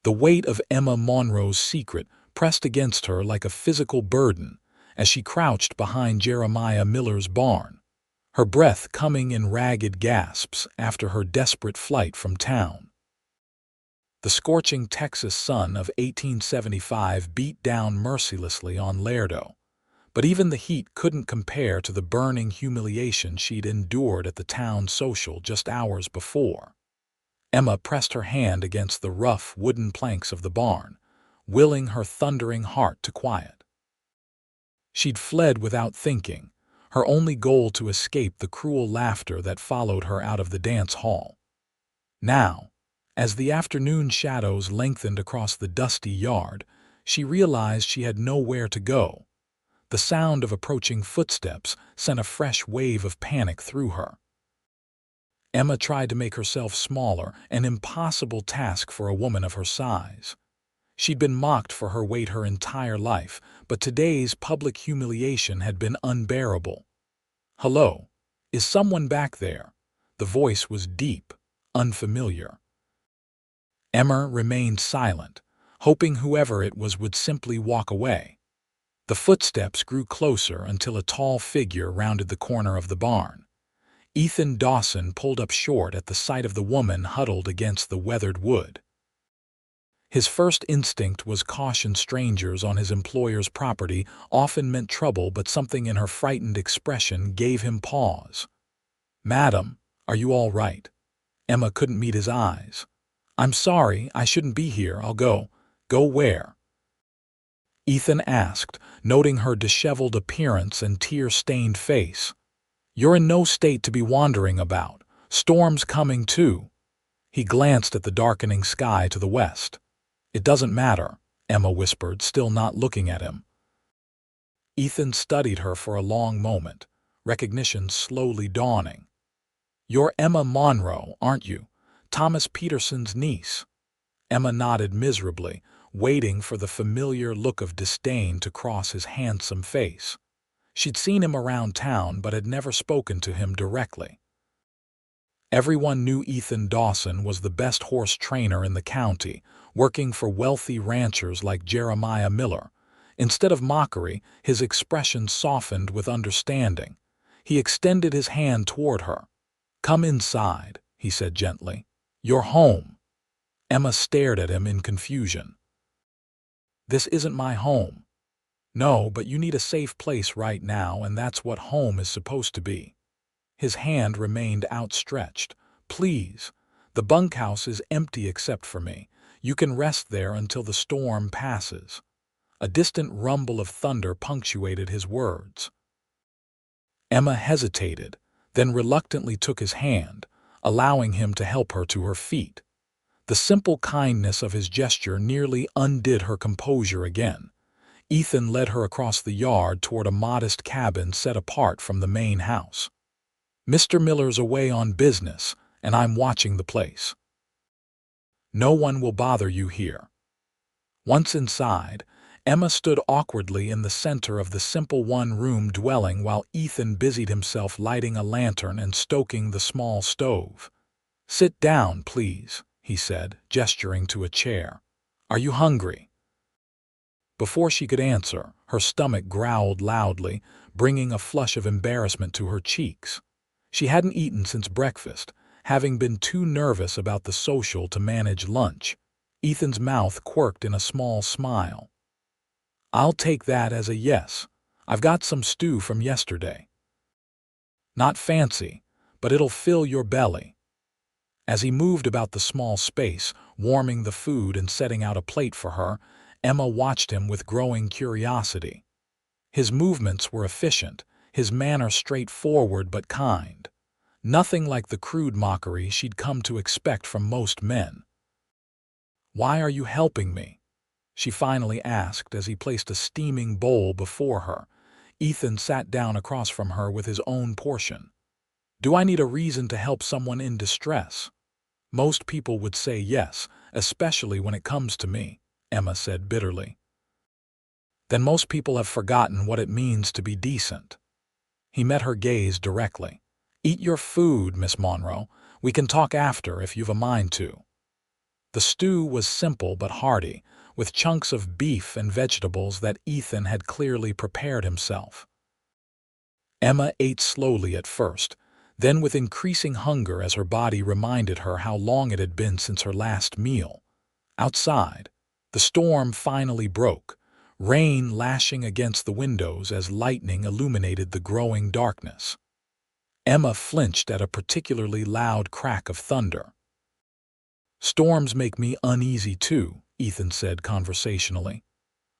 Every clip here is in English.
The weight of Emma Monroe's secret pressed against her like a physical burden as she crouched behind Jeremiah Miller's barn, her breath coming in ragged gasps after her desperate flight from town. The scorching Texas sun of 1875 beat down mercilessly on Lerdo, but even the heat couldn't compare to the burning humiliation she'd endured at the town social just hours before. Emma pressed her hand against the rough wooden planks of the barn, willing her thundering heart to quiet. She'd fled without thinking, her only goal to escape the cruel laughter that followed her out of the dance hall. Now, as the afternoon shadows lengthened across the dusty yard, she realized she had nowhere to go. The sound of approaching footsteps sent a fresh wave of panic through her. Emma tried to make herself smaller, an impossible task for a woman of her size. She'd been mocked for her weight her entire life, but today's public humiliation had been unbearable. "Hello, is someone back there?" The voice was deep, unfamiliar. Emma remained silent, hoping whoever it was would simply walk away. The footsteps grew closer until a tall figure rounded the corner of the barn. Ethan Dawson pulled up short at the sight of the woman huddled against the weathered wood. His first instinct was caution. Strangers on his employer's property often meant trouble, but something in her frightened expression gave him pause. "Madam, are you all right?" Emma couldn't meet his eyes. "I'm sorry, I shouldn't be here. I'll go." "Go where?" Ethan asked, noting her disheveled appearance and tear-stained face. "You're in no state to be wandering about. Storm's coming too." He glanced at the darkening sky to the west. "It doesn't matter," Emma whispered, still not looking at him. Ethan studied her for a long moment, recognition slowly dawning. "You're Emma Monroe, aren't you? Thomas Peterson's niece." Emma nodded miserably, waiting for the familiar look of disdain to cross his handsome face. She'd seen him around town but had never spoken to him directly. Everyone knew Ethan Dawson was the best horse trainer in the county, working for wealthy ranchers like Jeremiah Miller. Instead of mockery, his expression softened with understanding. He extended his hand toward her. "Come inside," he said gently. "You're home." Emma stared at him in confusion. "This isn't my home." "No, but you need a safe place right now, and that's what home is supposed to be." His hand remained outstretched. "Please, the bunkhouse is empty except for me. You can rest there until the storm passes." A distant rumble of thunder punctuated his words. Emma hesitated, then reluctantly took his hand, allowing him to help her to her feet. The simple kindness of his gesture nearly undid her composure again. Ethan led her across the yard toward a modest cabin set apart from the main house. "Mr. Miller's away on business, and I'm watching the place. No one will bother you here." Once inside, Emma stood awkwardly in the center of the simple one-room dwelling while Ethan busied himself lighting a lantern and stoking the small stove. "Sit down, please," he said, gesturing to a chair. "Are you hungry?" Before she could answer, her stomach growled loudly, bringing a flush of embarrassment to her cheeks. She hadn't eaten since breakfast, having been too nervous about the social to manage lunch. Ethan's mouth quirked in a small smile. "I'll take that as a yes. I've got some stew from yesterday. Not fancy, but it'll fill your belly." As he moved about the small space, warming the food and setting out a plate for her, Emma watched him with growing curiosity. His movements were efficient, his manner straightforward but kind. Nothing like the crude mockery she'd come to expect from most men. "Why are you helping me?" she finally asked as he placed a steaming bowl before her. Ethan sat down across from her with his own portion. "Do I need a reason to help someone in distress?" "Most people would say yes, especially when it comes to me," Emma said bitterly. "Then most people have forgotten what it means to be decent." He met her gaze directly. "Eat your food, Miss Monroe. We can talk after if you've a mind to." The stew was simple but hearty, with chunks of beef and vegetables that Ethan had clearly prepared himself. Emma ate slowly at first, then with increasing hunger as her body reminded her how long it had been since her last meal. Outside, the storm finally broke, rain lashing against the windows as lightning illuminated the growing darkness. Emma flinched at a particularly loud crack of thunder. "Storms make me uneasy too," Ethan said conversationally.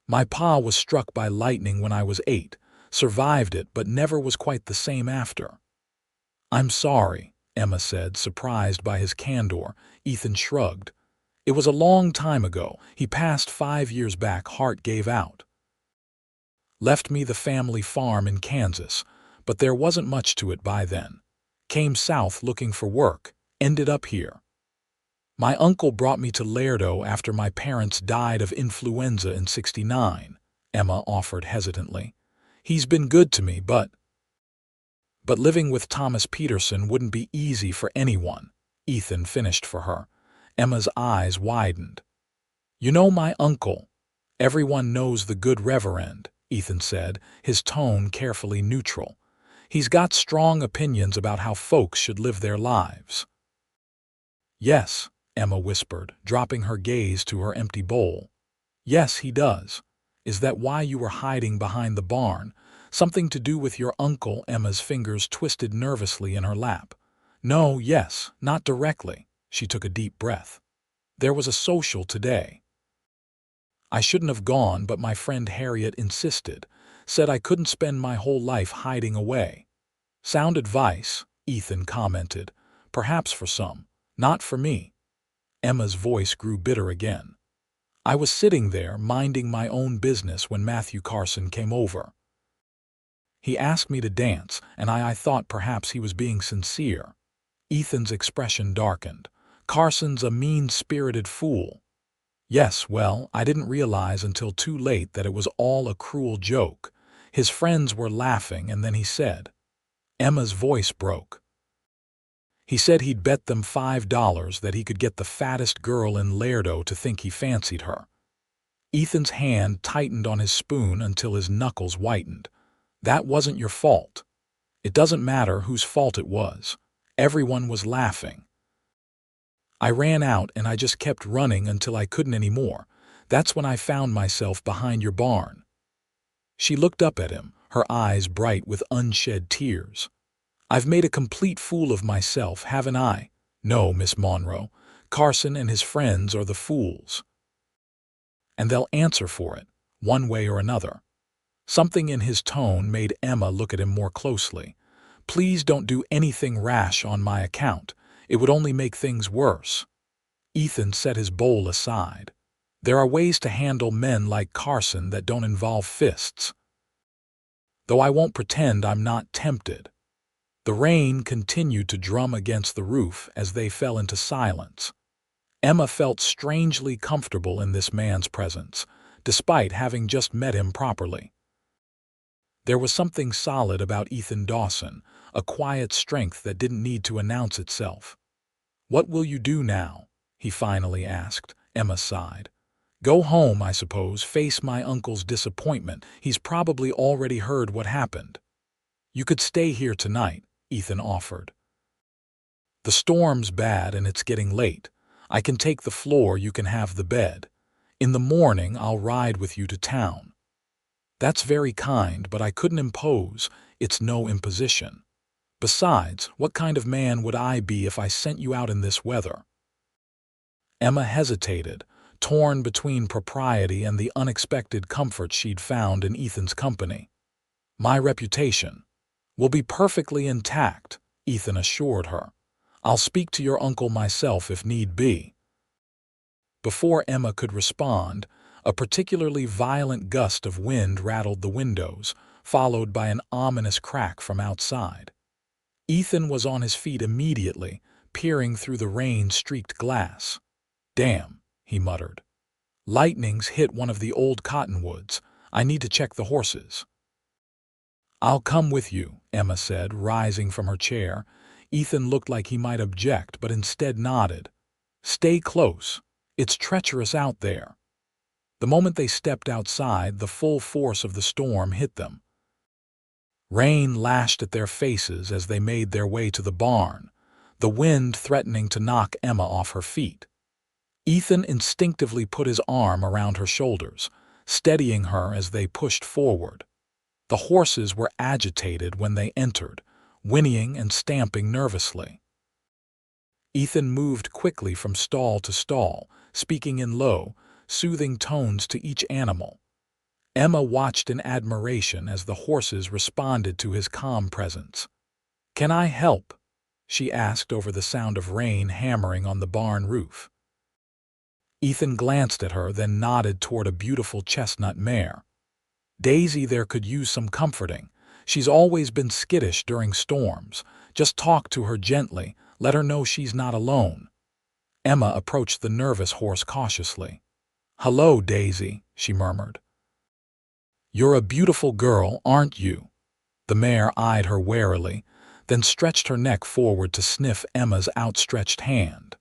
"My pa was struck by lightning when I was 8, survived it but never was quite the same after." "I'm sorry," Emma said, surprised by his candor. Ethan shrugged. "It was a long time ago. He passed 5 years back. Heart gave out. Left me the family farm in Kansas, but there wasn't much to it by then. Came south looking for work, ended up here. My uncle brought me to Laredo after my parents died of influenza in '69, Emma offered hesitantly. He's been good to me, but living with Thomas Peterson wouldn't be easy for anyone, Ethan finished for her. Emma's eyes widened. You know my uncle. Everyone knows the good Reverend, Ethan said, his tone carefully neutral. He's got strong opinions about how folks should live their lives. Yes, Emma whispered, dropping her gaze to her empty bowl. Yes, he does. Is that why you were hiding behind the barn? Something to do with your uncle? Emma's fingers twisted nervously in her lap. No, yes, not directly. She took a deep breath. There was a social today. I shouldn't have gone, but my friend Harriet insisted, said I couldn't spend my whole life hiding away. Sound advice, Ethan commented. Perhaps for some, not for me. Emma's voice grew bitter again. I was sitting there, minding my own business when Matthew Carson came over. He asked me to dance, and I thought perhaps he was being sincere. Ethan's expression darkened. Carson's a mean-spirited fool. Yes, well, I didn't realize until too late that it was all a cruel joke. His friends were laughing, and then he said. Emma's voice broke. He said he'd bet them $5 that he could get the fattest girl in Laredo to think he fancied her. Ethan's hand tightened on his spoon until his knuckles whitened. That wasn't your fault. It doesn't matter whose fault it was. Everyone was laughing. I ran out and I just kept running until I couldn't anymore. That's when I found myself behind your barn. She looked up at him, her eyes bright with unshed tears. I've made a complete fool of myself, haven't I? No, Miss Monroe. Carson and his friends are the fools. And they'll answer for it, one way or another. Something in his tone made Emma look at him more closely. Please don't do anything rash on my account. It would only make things worse. Ethan set his bowl aside. There are ways to handle men like Carson that don't involve fists. Though I won't pretend I'm not tempted. The rain continued to drum against the roof as they fell into silence. Emma felt strangely comfortable in this man's presence, despite having just met him properly. There was something solid about Ethan Dawson, a quiet strength that didn't need to announce itself. What will you do now? He finally asked. Emma sighed. Go home, I suppose, face my uncle's disappointment. He's probably already heard what happened. You could stay here tonight, Ethan offered. The storm's bad and it's getting late. I can take the floor, you can have the bed. In the morning I'll ride with you to town. That's very kind, but I couldn't impose. It's no imposition. Besides, what kind of man would I be if I sent you out in this weather? Emma hesitated, torn between propriety and the unexpected comfort she'd found in Ethan's company. My reputation will be perfectly intact, Ethan assured her. I'll speak to your uncle myself if need be. Before Emma could respond, a particularly violent gust of wind rattled the windows, followed by an ominous crack from outside. Ethan was on his feet immediately, peering through the rain-streaked glass. Damn, he muttered. Lightning's hit one of the old cottonwoods. I need to check the horses. I'll come with you, Emma said, rising from her chair. Ethan looked like he might object, but instead nodded. Stay close. It's treacherous out there." The moment they stepped outside, the full force of the storm hit them. Rain lashed at their faces as they made their way to the barn, the wind threatening to knock Emma off her feet. Ethan instinctively put his arm around her shoulders, steadying her as they pushed forward. The horses were agitated when they entered, whinnying and stamping nervously. Ethan moved quickly from stall to stall, speaking in low, soothing tones to each animal. Emma watched in admiration as the horses responded to his calm presence. "Can I help?" she asked over the sound of rain hammering on the barn roof. Ethan glanced at her, then nodded toward a beautiful chestnut mare. "Daisy there could use some comforting. She's always been skittish during storms. Just talk to her gently, let her know she's not alone." Emma approached the nervous horse cautiously. "Hello, Daisy," she murmured. "You're a beautiful girl, aren't you?" The mare eyed her warily, then stretched her neck forward to sniff Emma's outstretched hand.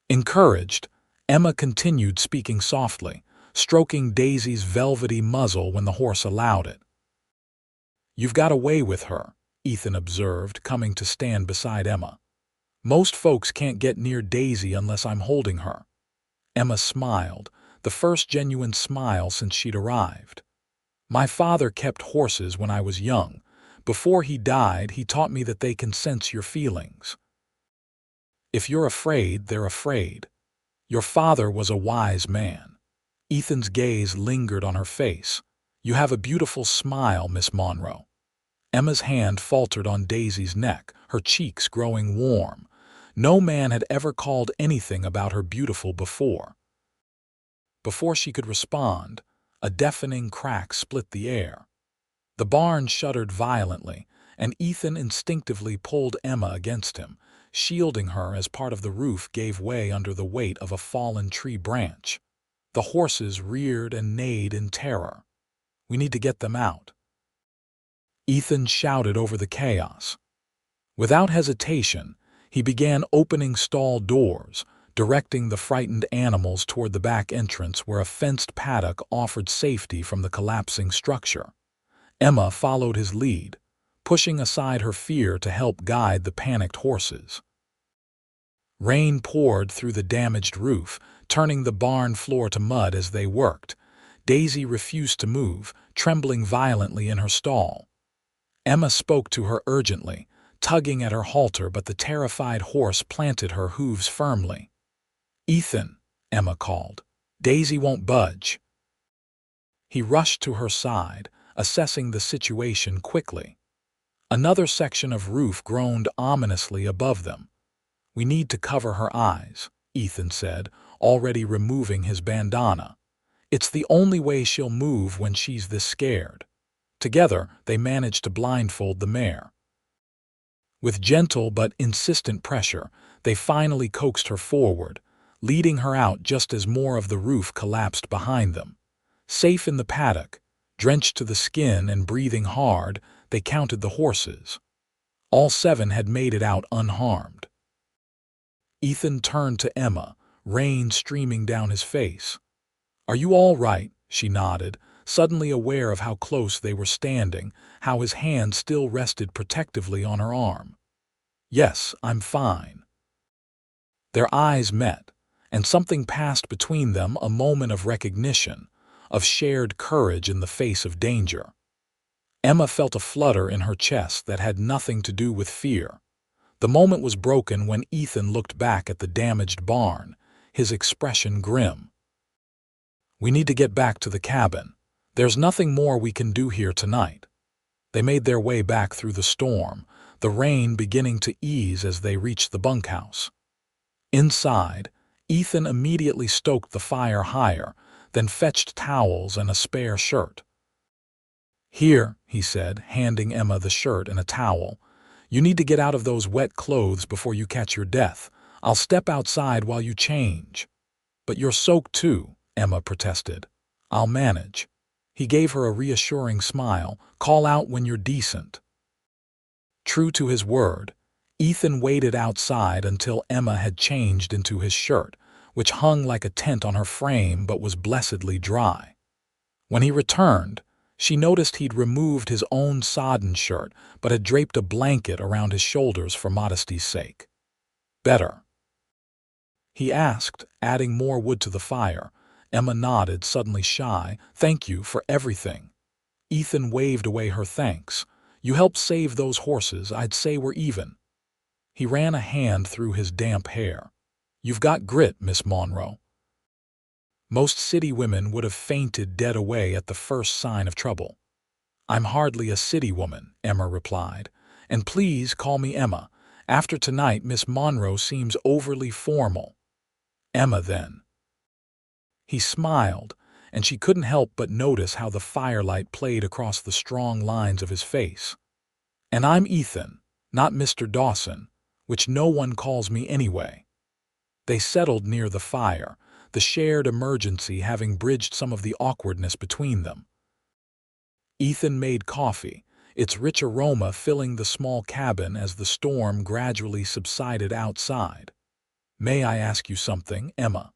Encouraged, Emma continued speaking softly, stroking Daisy's velvety muzzle when the horse allowed it. "You've got a way with her," Ethan observed, coming to stand beside Emma. "Most folks can't get near Daisy unless I'm holding her." Emma smiled, the first genuine smile since she'd arrived. "My father kept horses when I was young. Before he died, he taught me that they can sense your feelings. If you're afraid, they're afraid. Your father was a wise man." Ethan's gaze lingered on her face. "You have a beautiful smile, Miss Monroe." Emma's hand faltered on Daisy's neck, her cheeks growing warm. No man had ever called anything about her beautiful before. Before she could respond, a deafening crack split the air. The barn shuddered violently, and Ethan instinctively pulled Emma against him, shielding her as part of the roof gave way under the weight of a fallen tree branch. The horses reared and neighed in terror. "We need to get them out," Ethan shouted over the chaos. Without hesitation, he began opening stall doors, directing the frightened animals toward the back entrance where a fenced paddock offered safety from the collapsing structure. Emma followed his lead, pushing aside her fear to help guide the panicked horses. Rain poured through the damaged roof, turning the barn floor to mud as they worked. Daisy refused to move, trembling violently in her stall. Emma spoke to her urgently, tugging at her halter, but the terrified horse planted her hooves firmly. "Ethan," Emma called. "Daisy won't budge." He rushed to her side, assessing the situation quickly. Another section of roof groaned ominously above them. "We need to cover her eyes," Ethan said, already removing his bandana. "It's the only way she'll move when she's this scared." Together, they managed to blindfold the mare. With gentle but insistent pressure, they finally coaxed her forward, leading her out just as more of the roof collapsed behind them. Safe in the paddock, drenched to the skin and breathing hard, they counted the horses. All 7 had made it out unharmed. Ethan turned to Emma, rain streaming down his face. "Are you all right?" she nodded, suddenly aware of how close they were standing, how his hand still rested protectively on her arm. "Yes, I'm fine." Their eyes met, and something passed between them, a moment of recognition, of shared courage in the face of danger. Emma felt a flutter in her chest that had nothing to do with fear. The moment was broken when Ethan looked back at the damaged barn, his expression grim. "We need to get back to the cabin. There's nothing more we can do here tonight." They made their way back through the storm, the rain beginning to ease as they reached the bunkhouse. Inside, Ethan immediately stoked the fire higher, then fetched towels and a spare shirt. "Here," he said, handing Emma the shirt and a towel. "You need to get out of those wet clothes before you catch your death. I'll step outside while you change." "But you're soaked too," Emma protested. "I'll manage." He gave her a reassuring smile. "Call out when you're decent." True to his word, Ethan waited outside until Emma had changed into his shirt, which hung like a tent on her frame but was blessedly dry. When he returned, she noticed he'd removed his own sodden shirt but had draped a blanket around his shoulders for modesty's sake. "Better?" he asked, adding more wood to the fire. Emma nodded, suddenly shy. "Thank you for everything." Ethan waved away her thanks. "You helped save those horses. I'd say we're even." He ran a hand through his damp hair. "You've got grit, Miss Monroe." Most city women would have fainted dead away at the first sign of trouble. "I'm hardly a city woman," Emma replied. "And please call me Emma. After tonight, Miss Monroe seems overly formal." "Emma, then." He smiled, and she couldn't help but notice how the firelight played across the strong lines of his face. "And I'm Ethan, not Mr. Dawson, which no one calls me anyway." They settled near the fire, the shared emergency having bridged some of the awkwardness between them. Ethan made coffee, its rich aroma filling the small cabin as the storm gradually subsided outside. "May I ask you something, Emma?"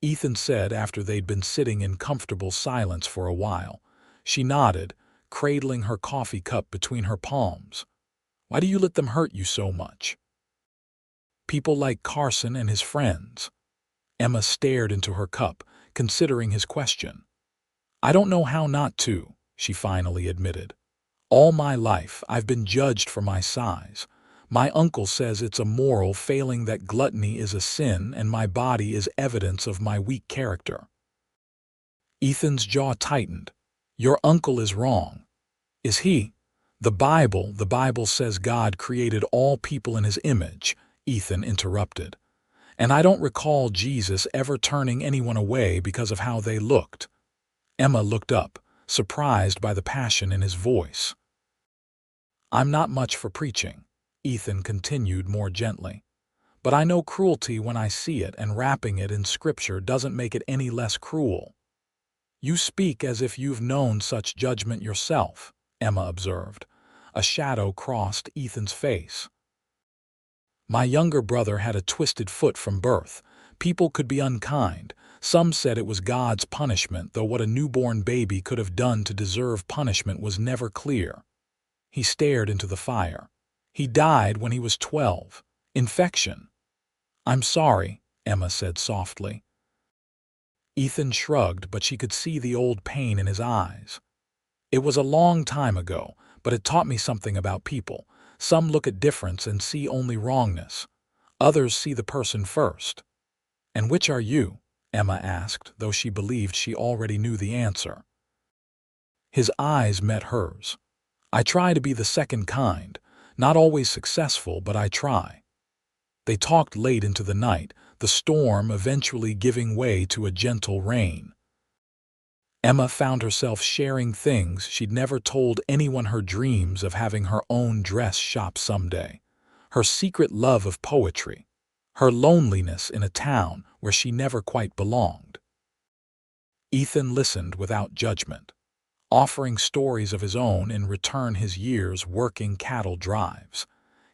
Ethan said after they'd been sitting in comfortable silence for a while. She nodded, cradling her coffee cup between her palms. "Why do you let them hurt you so much?" "People like Carson and his friends." Emma stared into her cup, considering his question. "I don't know how not to," she finally admitted. "All my life I've been judged for my size. My uncle says it's a moral failing, that gluttony is a sin, and my body is evidence of my weak character." Ethan's jaw tightened. "Your uncle is wrong." "Is he?" The Bible says God created all people in his image," Ethan interrupted. "And I don't recall Jesus ever turning anyone away because of how they looked." Emma looked up, surprised by the passion in his voice. "I'm not much for preaching," Ethan continued more gently. "But I know cruelty when I see it, and wrapping it in scripture doesn't make it any less cruel." "You speak as if you've known such judgment yourself," Emma observed. A shadow crossed Ethan's face. "My younger brother had a twisted foot from birth. People could be unkind. Some said it was God's punishment, though what a newborn baby could have done to deserve punishment was never clear." He stared into the fire. "He died when he was 12. Infection." "I'm sorry," Emma said softly. Ethan shrugged, but she could see the old pain in his eyes. "It was a long time ago, but it taught me something about people. Some look at difference and see only wrongness. Others see the person first." "And which are you?" Emma asked, though she believed she already knew the answer. His eyes met hers. "I try to be the second kind. Not always successful, but I try." They talked late into the night, the storm eventually giving way to a gentle rain. Emma found herself sharing things she'd never told anyone: her dreams of having her own dress shop someday, her secret love of poetry, her loneliness in a town where she never quite belonged. Ethan listened without judgment, offering stories of his own, in return his years working cattle drives,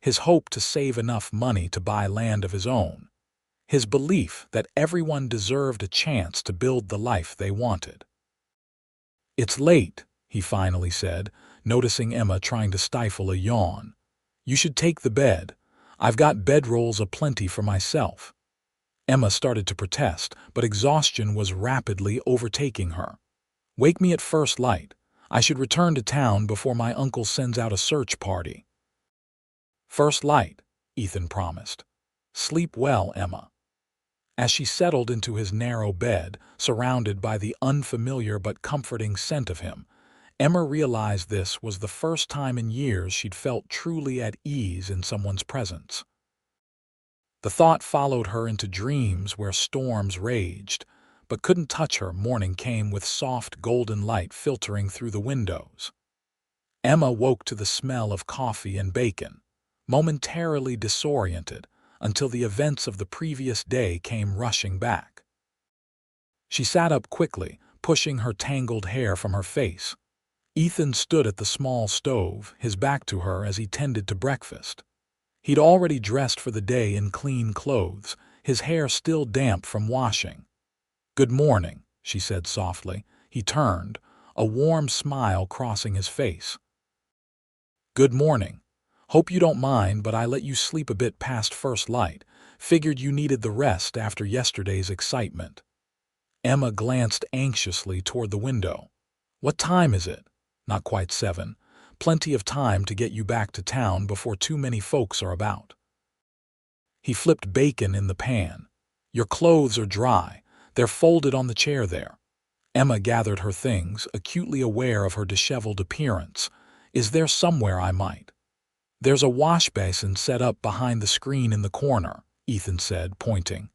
his hope to save enough money to buy land of his own, his belief that everyone deserved a chance to build the life they wanted. "It's late," he finally said, noticing Emma trying to stifle a yawn. "You should take the bed. I've got bedrolls aplenty for myself." Emma started to protest, but exhaustion was rapidly overtaking her. "Wake me at first light. I should return to town before my uncle sends out a search party." "First light," Ethan promised. "Sleep well, Emma." As she settled into his narrow bed, surrounded by the unfamiliar but comforting scent of him, Emma realized this was the first time in years she'd felt truly at ease in someone's presence. The thought followed her into dreams where storms raged, but couldn't touch her. Morning came with soft golden light filtering through the windows. Emma woke to the smell of coffee and bacon, momentarily disoriented, until the events of the previous day came rushing back. She sat up quickly, pushing her tangled hair from her face. Ethan stood at the small stove, his back to her as he tended to breakfast. He'd already dressed for the day in clean clothes, his hair still damp from washing. "Good morning," she said softly. He turned, a warm smile crossing his face. "Good morning. Hope you don't mind, but I let you sleep a bit past first light. Figured you needed the rest after yesterday's excitement." Emma glanced anxiously toward the window. "What time is it?" "Not quite 7. Plenty of time to get you back to town before too many folks are about." He flipped bacon in the pan. "Your clothes are dry. They're folded on the chair there." Emma gathered her things, acutely aware of her disheveled appearance. "Is there somewhere I might—" "There's a wash basin set up behind the screen in the corner," Ethan said, pointing.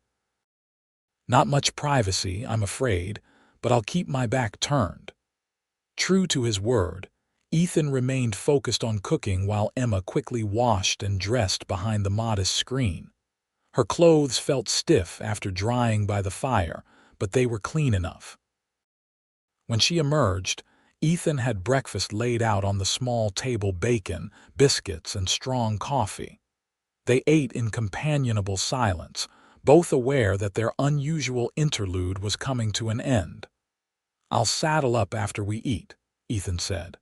"Not much privacy, I'm afraid, but I'll keep my back turned." True to his word, Ethan remained focused on cooking while Emma quickly washed and dressed behind the modest screen. Her clothes felt stiff after drying by the fire, but they were clean enough. When she emerged, Ethan had breakfast laid out on the small table: bacon, biscuits, and strong coffee. They ate in companionable silence, both aware that their unusual interlude was coming to an end. "I'll saddle up after we eat," Ethan said.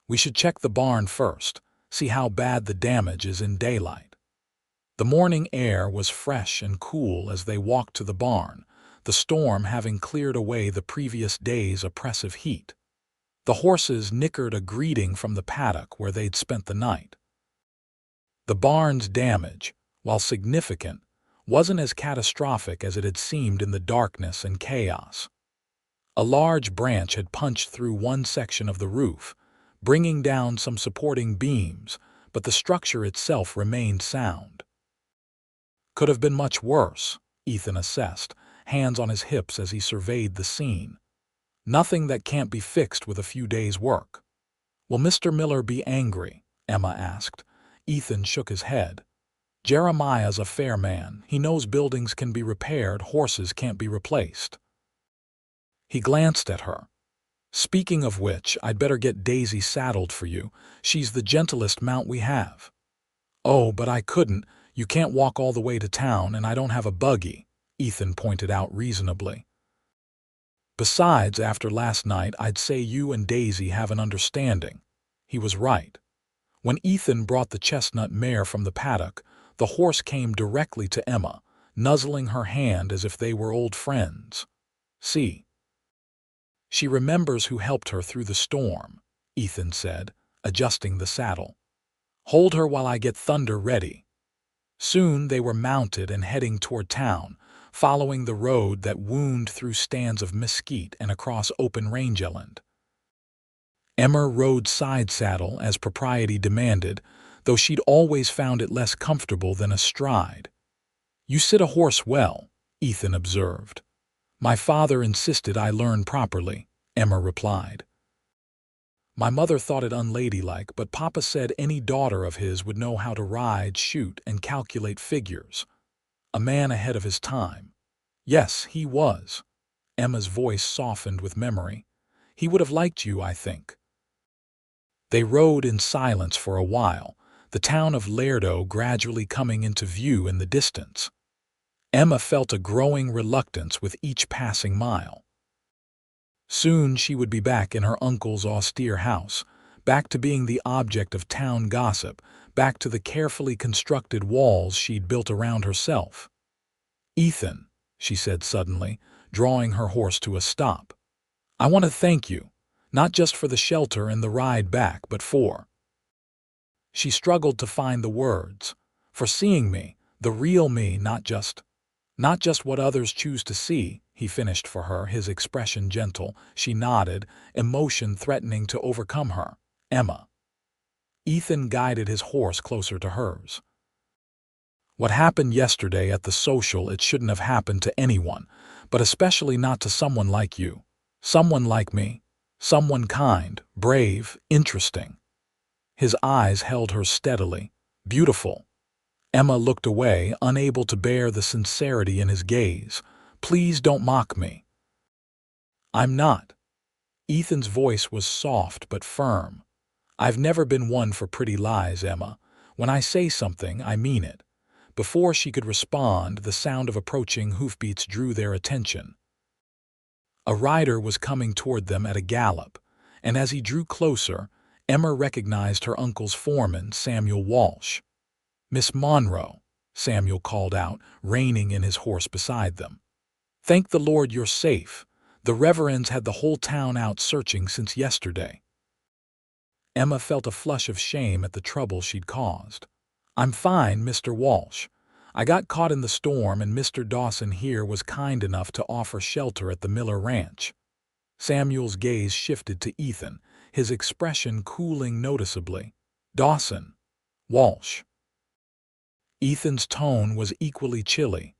"We should check the barn first, see how bad the damage is in daylight." The morning air was fresh and cool as they walked to the barn, the storm having cleared away the previous day's oppressive heat. The horses nickered a greeting from the paddock where they'd spent the night. The barn's damage, while significant, wasn't as catastrophic as it had seemed in the darkness and chaos. A large branch had punched through one section of the roof, bringing down some supporting beams, but the structure itself remained sound. "Could have been much worse," Ethan assessed, hands on his hips as he surveyed the scene. "Nothing that can't be fixed with a few days' work." "Will Mr. Miller be angry?" Emma asked. Ethan shook his head. "Jeremiah's a fair man. He knows buildings can be repaired, horses can't be replaced." He glanced at her. "Speaking of which, I'd better get Daisy saddled for you. She's the gentlest mount we have." "Oh, but I couldn't. You can't walk all the way to town, and I don't have a buggy," Ethan pointed out reasonably. "Besides, after last night, I'd say you and Daisy have an understanding." He was right. When Ethan brought the chestnut mare from the paddock, the horse came directly to Emma, nuzzling her hand as if they were old friends. "See. She remembers who helped her through the storm," Ethan said, adjusting the saddle. "Hold her while I get Thunder ready." Soon they were mounted and heading toward town, following the road that wound through stands of mesquite and across open rangeland. Emma rode side saddle as propriety demanded, though she'd always found it less comfortable than astride. "You sit a horse well," Ethan observed. "My father insisted I learn properly," Emma replied. "My mother thought it unladylike, but Papa said any daughter of his would know how to ride, shoot, and calculate figures. A man ahead of his time." "Yes, he was." Emma's voice softened with memory. "He would have liked you, I think." They rode in silence for a while, the town of Lerdo gradually coming into view in the distance. Emma felt a growing reluctance with each passing mile. Soon she would be back in her uncle's austere house, back to being the object of town gossip, back to the carefully constructed walls she'd built around herself. "Ethan," she said suddenly, drawing her horse to a stop, "I want to thank you, not just for the shelter and the ride back, but for—" She struggled to find the words. "For seeing me, the real me, not just what others choose to see," he finished for her, his expression gentle. She nodded, emotion threatening to overcome her. "Emma." Ethan guided his horse closer to hers. "What happened yesterday at the social, it shouldn't have happened to anyone, but especially not to someone like you. Someone like me. Someone kind, brave, interesting." His eyes held her steadily. "Beautiful." Emma looked away, unable to bear the sincerity in his gaze. "Please don't mock me." "I'm not." Ethan's voice was soft but firm. "I've never been one for pretty lies, Emma. When I say something, I mean it. Before she could respond, the sound of approaching hoofbeats drew their attention. A rider was coming toward them at a gallop, and as he drew closer, Emma recognized her uncle's foreman, Samuel Walsh. "Miss Monroe," Samuel called out, reining in his horse beside them. "Thank the Lord you're safe. The Reverend's had the whole town out searching since yesterday." Emma felt a flush of shame at the trouble she'd caused. "I'm fine, Mr. Walsh. I got caught in the storm and Mr. Dawson here was kind enough to offer shelter at the Miller Ranch." Samuel's gaze shifted to Ethan, his expression cooling noticeably. "Dawson. Walsh." Ethan's tone was equally chilly.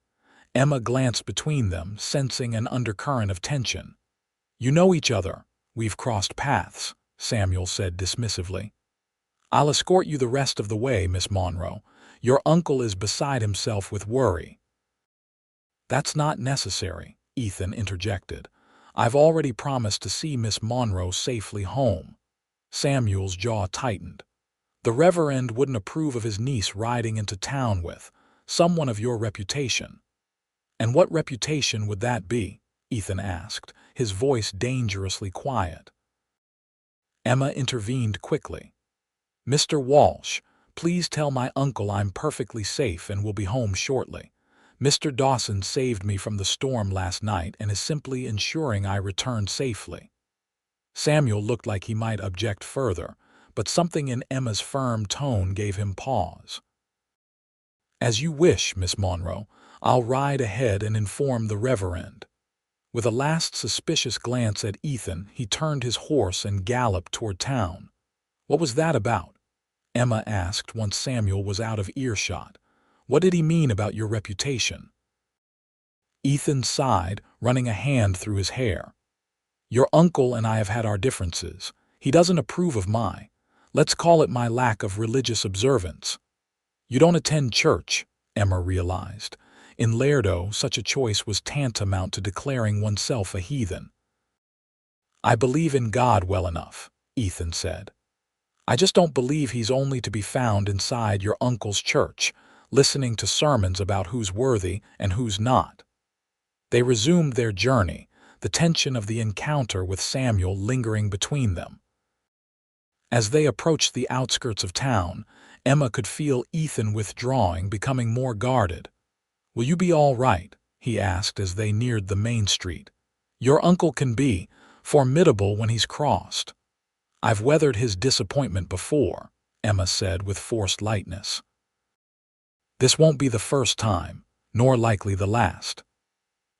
Emma glanced between them, sensing an undercurrent of tension. "You know each other. We've crossed paths," Samuel said dismissively. "I'll escort you the rest of the way, Miss Monroe. Your uncle is beside himself with worry." "That's not necessary," Ethan interjected. "I've already promised to see Miss Monroe safely home." Samuel's jaw tightened. "The Reverend wouldn't approve of his niece riding into town with someone of your reputation." "And what reputation would that be?" Ethan asked, his voice dangerously quiet. Emma intervened quickly. "Mr. Walsh, please tell my uncle I'm perfectly safe and will be home shortly. Mr. Dawson saved me from the storm last night and is simply ensuring I return safely." Samuel looked like he might object further, but something in Emma's firm tone gave him pause. "As you wish, Miss Monroe. I'll ride ahead and inform the Reverend." With a last suspicious glance at Ethan, he turned his horse and galloped toward town. "What was that about?" Emma asked once Samuel was out of earshot. "What did he mean about your reputation?" Ethan sighed, running a hand through his hair. "Your uncle and I have had our differences. He doesn't approve of let's call it my lack of religious observance." "You don't attend church," Emma realized. In Laredo, such a choice was tantamount to declaring oneself a heathen. "I believe in God well enough," Ethan said. "I just don't believe he's only to be found inside your uncle's church, listening to sermons about who's worthy and who's not." They resumed their journey, the tension of the encounter with Samuel lingering between them. As they approached the outskirts of town, Emma could feel Ethan withdrawing, becoming more guarded. "Will you be all right?" he asked as they neared the main street. "Your uncle can be formidable when he's crossed." "I've weathered his disappointment before," Emma said with forced lightness. "This won't be the first time, nor likely the last."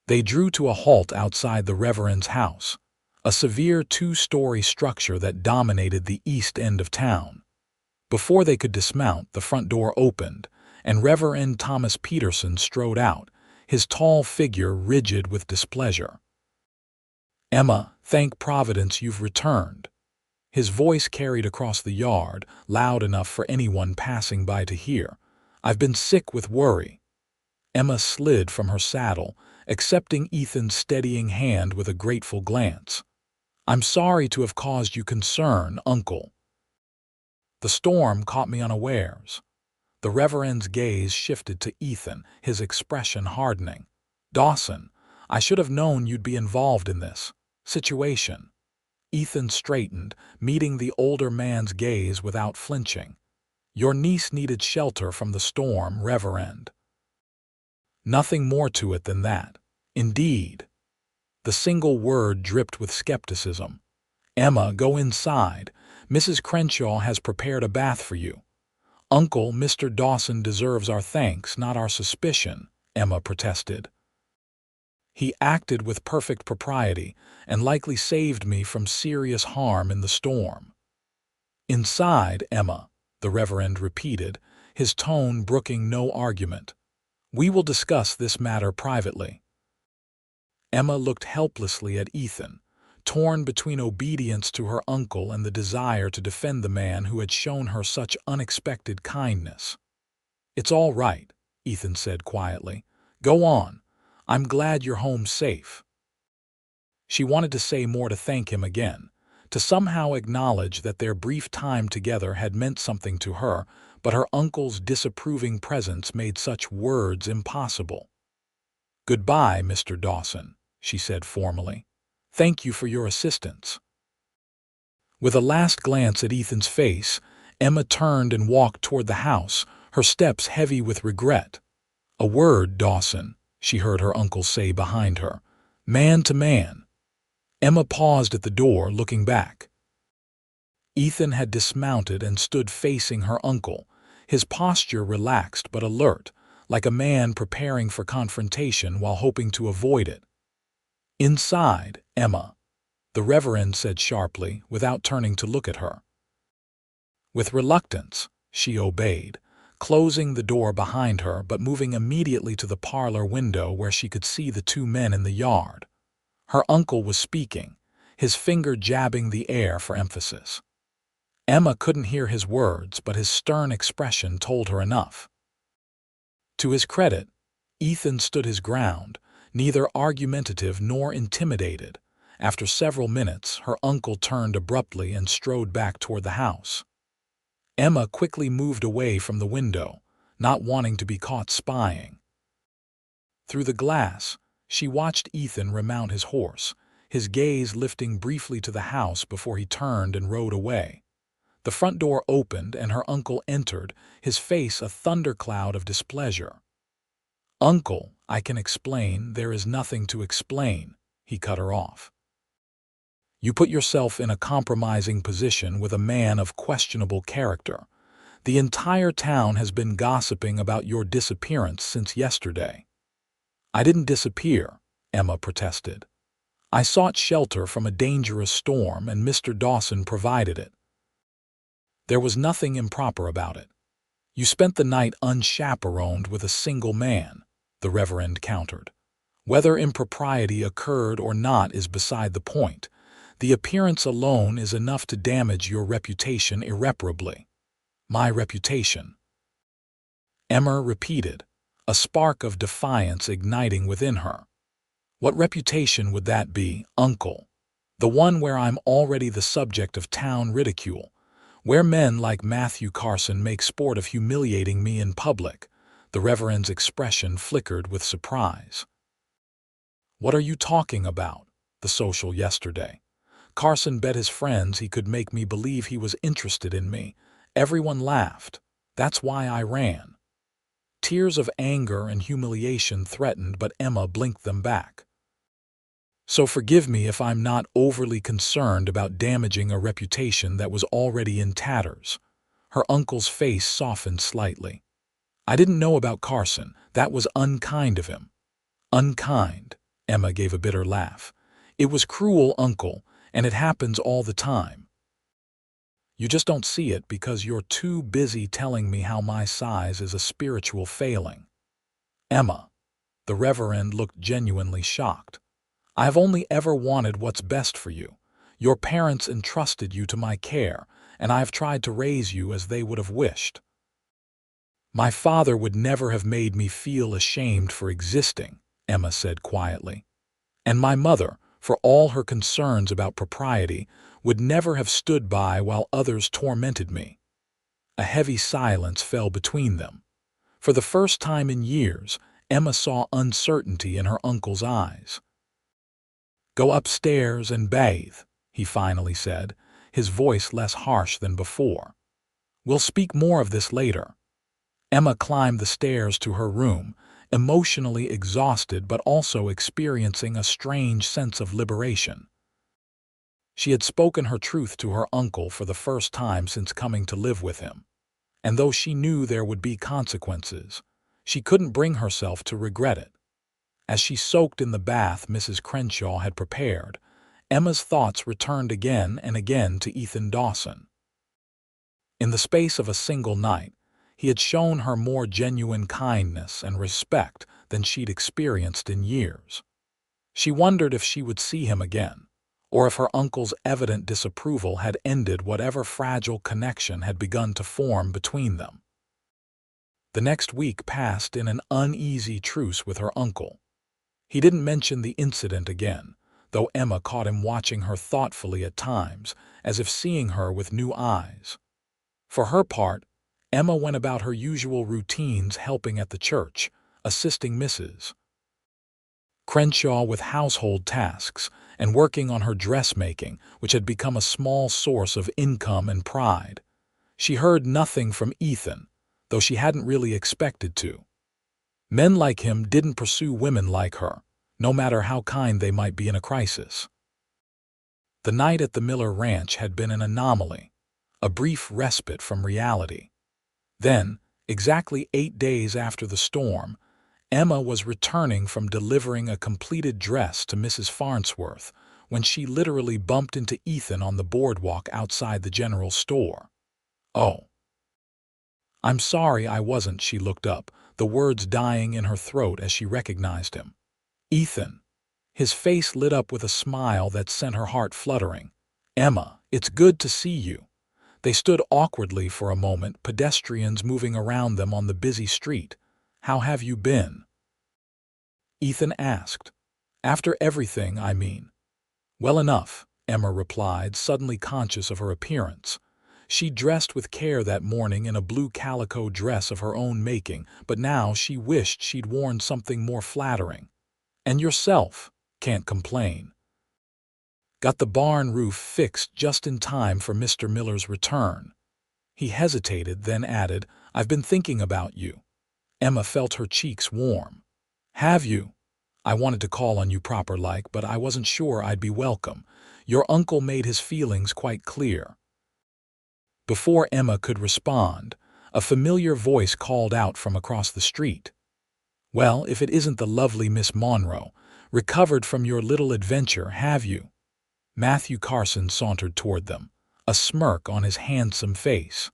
They drew to a halt outside the Reverend's house, a severe two-story structure that dominated the east end of town. Before they could dismount, the front door opened, and Reverend Thomas Peterson strode out, his tall figure rigid with displeasure. "Emma, thank Providence you've returned." His voice carried across the yard, loud enough for anyone passing by to hear. "I've been sick with worry." Emma slid from her saddle, accepting Ethan's steadying hand with a grateful glance. "I'm sorry to have caused you concern, Uncle." "The storm caught me unawares." The Reverend's gaze shifted to Ethan, his expression hardening. "Dawson, I should have known you'd be involved in this situation." Ethan straightened, meeting the older man's gaze without flinching. "Your niece needed shelter from the storm, Reverend." "Nothing more to it than that." "Indeed." The single word dripped with skepticism. "Emma, go inside. Mrs. Crenshaw has prepared a bath for you." "Uncle, Mr. Dawson deserves our thanks, not our suspicion," Emma protested. "He acted with perfect propriety and likely saved me from serious harm in the storm." "Inside, Emma," the Reverend repeated, his tone brooking no argument. "We will discuss this matter privately." Emma looked helplessly at Ethan, torn between obedience to her uncle and the desire to defend the man who had shown her such unexpected kindness. "It's all right," Ethan said quietly. "Go on. I'm glad you're home safe." She wanted to say more, to thank him again, to somehow acknowledge that their brief time together had meant something to her, but her uncle's disapproving presence made such words impossible. "Goodbye, Mr. Dawson," she said formally. "Thank you for your assistance." With a last glance at Ethan's face, Emma turned and walked toward the house, her steps heavy with regret. "A word, Dawson," she heard her uncle say behind her. "Man to man." Emma paused at the door, looking back. Ethan had dismounted and stood facing her uncle, his posture relaxed but alert, like a man preparing for confrontation while hoping to avoid it. "Inside, Emma," the Reverend said sharply, without turning to look at her. With reluctance, she obeyed, closing the door behind her but moving immediately to the parlor window where she could see the two men in the yard. Her uncle was speaking, his finger jabbing the air for emphasis. Emma couldn't hear his words, but his stern expression told her enough. To his credit, Ethan stood his ground, neither argumentative nor intimidated. After several minutes, her uncle turned abruptly and strode back toward the house. Emma quickly moved away from the window, not wanting to be caught spying. Through the glass, she watched Ethan remount his horse, his gaze lifting briefly to the house before he turned and rode away. The front door opened and her uncle entered, his face a thundercloud of displeasure. "Uncle, I can explain, there is nothing to explain," he cut her off. "You put yourself in a compromising position with a man of questionable character. The entire town has been gossiping about your disappearance since yesterday." "I didn't disappear," Emma protested. "I sought shelter from a dangerous storm and Mr. Dawson provided it." "There was nothing improper about it. You spent the night unchaperoned with a single man," the Reverend countered. "Whether impropriety occurred or not is beside the point. The appearance alone is enough to damage your reputation irreparably." "My reputation?" Emma repeated, a spark of defiance igniting within her. "What reputation would that be, Uncle? The one where I'm already the subject of town ridicule, where men like Matthew Carson make sport of humiliating me in public." The Reverend's expression flickered with surprise. "What are you talking about? The social yesterday. Carson bet his friends he could make me believe he was interested in me. Everyone laughed. That's why I ran." Tears of anger and humiliation threatened, but Emma blinked them back. "So forgive me if I'm not overly concerned about damaging a reputation that was already in tatters." Her uncle's face softened slightly. "I didn't know about Carson. That was unkind of him." "Unkind?" Emma gave a bitter laugh. "It was cruel, Uncle, and it happens all the time. You just don't see it because you're too busy telling me how my size is a spiritual failing." "Emma," the Reverend looked genuinely shocked. "I have only ever wanted what's best for you. Your parents entrusted you to my care, and I have tried to raise you as they would have wished." "My father would never have made me feel ashamed for existing," Emma said quietly. "And my mother, for all her concerns about propriety, would never have stood by while others tormented me." A heavy silence fell between them. For the first time in years, Emma saw uncertainty in her uncle's eyes. "Go upstairs and bathe," he finally said, his voice less harsh than before. "We'll speak more of this later." Emma climbed the stairs to her room, emotionally exhausted but also experiencing a strange sense of liberation. She had spoken her truth to her uncle for the first time since coming to live with him, and though she knew there would be consequences, she couldn't bring herself to regret it. As she soaked in the bath Mrs. Crenshaw had prepared, Emma's thoughts returned again and again to Ethan Dawson. In the space of a single night, he had shown her more genuine kindness and respect than she'd experienced in years. She wondered if she would see him again, or if her uncle's evident disapproval had ended whatever fragile connection had begun to form between them. The next week passed in an uneasy truce with her uncle. He didn't mention the incident again, though Emma caught him watching her thoughtfully at times, as if seeing her with new eyes. For her part, Emma went about her usual routines, helping at the church, assisting Mrs. Crenshaw with household tasks, and working on her dressmaking, which had become a small source of income and pride. She heard nothing from Ethan, though she hadn't really expected to. Men like him didn't pursue women like her, no matter how kind they might be in a crisis. The night at the Miller Ranch had been an anomaly, a brief respite from reality. Then, exactly 8 days after the storm, Emma was returning from delivering a completed dress to Mrs. Farnsworth when she literally bumped into Ethan on the boardwalk outside the general store. "Oh, I'm sorry I wasn't," she looked up, the words dying in her throat as she recognized him. "Ethan." His face lit up with a smile that sent her heart fluttering. "Emma, it's good to see you." They stood awkwardly for a moment, pedestrians moving around them on the busy street. "How have you been?" Ethan asked. "After everything, I mean." "Well enough," Emma replied, suddenly conscious of her appearance. She dressed with care that morning in a blue calico dress of her own making, but now she wished she'd worn something more flattering. "And yourself?" "Can't complain. Got the barn roof fixed just in time for Mr. Miller's return." He hesitated, then added, "I've been thinking about you." Emma felt her cheeks warm. "Have you? I wanted to call on you proper-like, but I wasn't sure I'd be welcome. Your uncle made his feelings quite clear." Before Emma could respond, a familiar voice called out from across the street. "Well, if it isn't the lovely Miss Monroe. Recovered from your little adventure, have you?" Matthew Carson sauntered toward them, a smirk on his handsome face.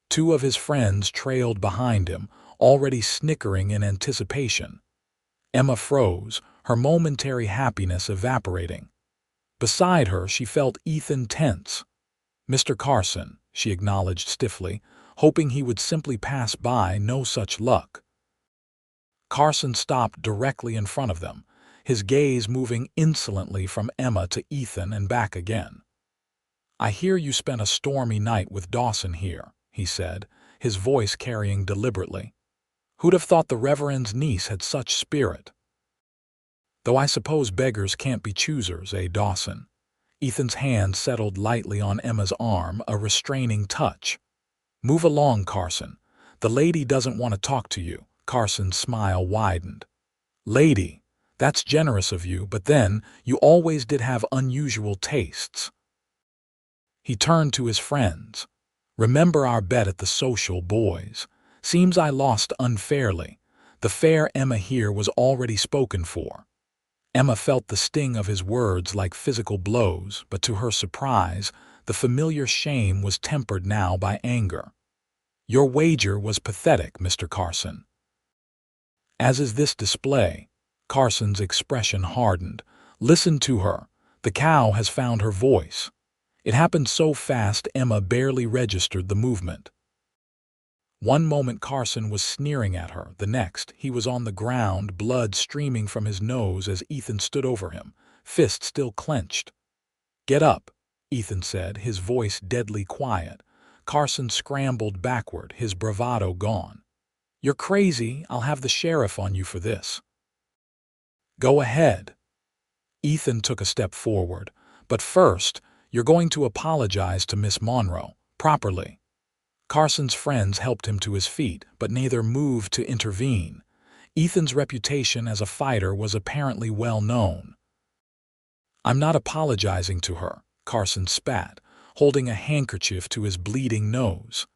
Two of his friends trailed behind him, already snickering in anticipation. Emma froze, her momentary happiness evaporating. Beside her, she felt Ethan tense. "Mr. Carson," she acknowledged stiffly, hoping he would simply pass by. No such luck. Carson stopped directly in front of them, his gaze moving insolently from Emma to Ethan and back again. "I hear you spent a stormy night with Dawson here," he said, his voice carrying deliberately. "Who'd have thought the Reverend's niece had such spirit? Though I suppose beggars can't be choosers, eh, Dawson?" Ethan's hand settled lightly on Emma's arm, a restraining touch. "Move along, Carson. The lady doesn't want to talk to you." Carson's smile widened. "Lady, that's generous of you, but then, you always did have unusual tastes." He turned to his friends. "Remember our bet at the social, boys? Seems I lost unfairly. The fair Emma here was already spoken for." Emma felt the sting of his words like physical blows, but to her surprise, the familiar shame was tempered now by anger. "Your wager was pathetic, Mr. Carson." "As is this display." Carson's expression hardened. "Listen to her. The cow has found her voice." It happened so fast Emma barely registered the movement. One moment Carson was sneering at her, the next he was on the ground, blood streaming from his nose as Ethan stood over him, fist still clenched. "Get up," Ethan said, his voice deadly quiet. Carson scrambled backward, his bravado gone. "You're crazy. I'll have the sheriff on you for this." "Go ahead." Ethan took a step forward. "But first, you're going to apologize to Miss Monroe, properly." Carson's friends helped him to his feet, but neither moved to intervene. Ethan's reputation as a fighter was apparently well known. "I'm not apologizing to her," Carson spat, holding a handkerchief to his bleeding nose.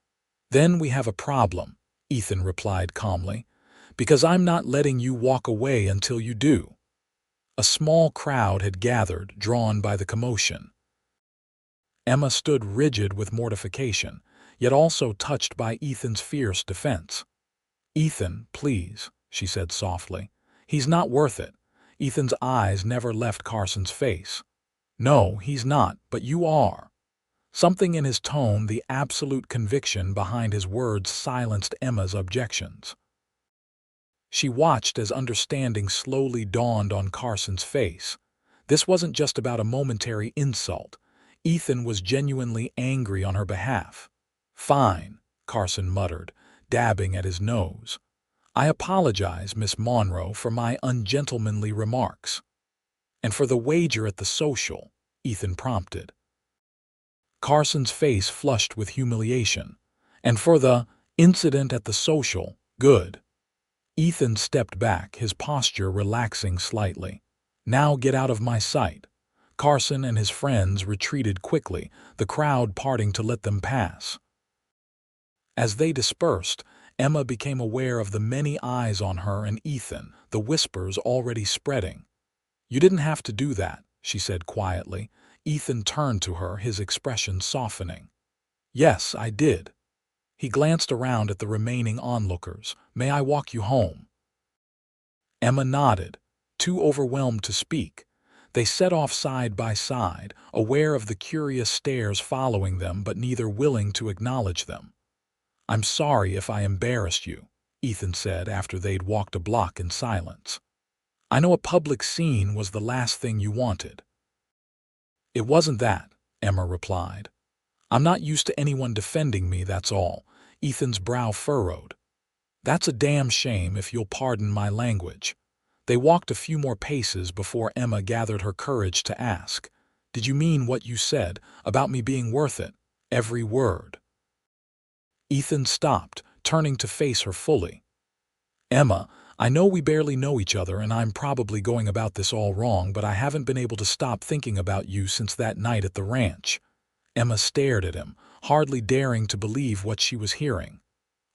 "Then we have a problem," Ethan replied calmly, "because I'm not letting you walk away until you do." A small crowd had gathered, drawn by the commotion. Emma stood rigid with mortification, yet also touched by Ethan's fierce defense. "Ethan, please," she said softly. "He's not worth it." Ethan's eyes never left Carson's face. "No, he's not, but you are." Something in his tone, the absolute conviction behind his words, silenced Emma's objections. She watched as understanding slowly dawned on Carson's face. This wasn't just about a momentary insult. Ethan was genuinely angry on her behalf. "Fine," Carson muttered, dabbing at his nose. "I apologize, Miss Monroe, for my ungentlemanly remarks." "And for the wager at the social," Ethan prompted. Carson's face flushed with humiliation. "And for the incident at the social, good." Ethan stepped back, his posture relaxing slightly. "Now get out of my sight." Carson and his friends retreated quickly, the crowd parting to let them pass. As they dispersed, Emma became aware of the many eyes on her and Ethan, the whispers already spreading. "You didn't have to do that," she said quietly. Ethan turned to her, his expression softening. "Yes, I did." He glanced around at the remaining onlookers. "May I walk you home?" Emma nodded, too overwhelmed to speak. They set off side by side, aware of the curious stares following them but neither willing to acknowledge them. "I'm sorry if I embarrassed you," Ethan said after they'd walked a block in silence. "I know a public scene was the last thing you wanted." "It wasn't that," Emma replied. "I'm not used to anyone defending me, that's all." Ethan's brow furrowed. "That's a damn shame, if you'll pardon my language." They walked a few more paces before Emma gathered her courage to ask, "Did you mean what you said about me being worth it? Every word?" Ethan stopped, turning to face her fully. "Emma, I know we barely know each other and I'm probably going about this all wrong, but I haven't been able to stop thinking about you since that night at the ranch." Emma stared at him, hardly daring to believe what she was hearing.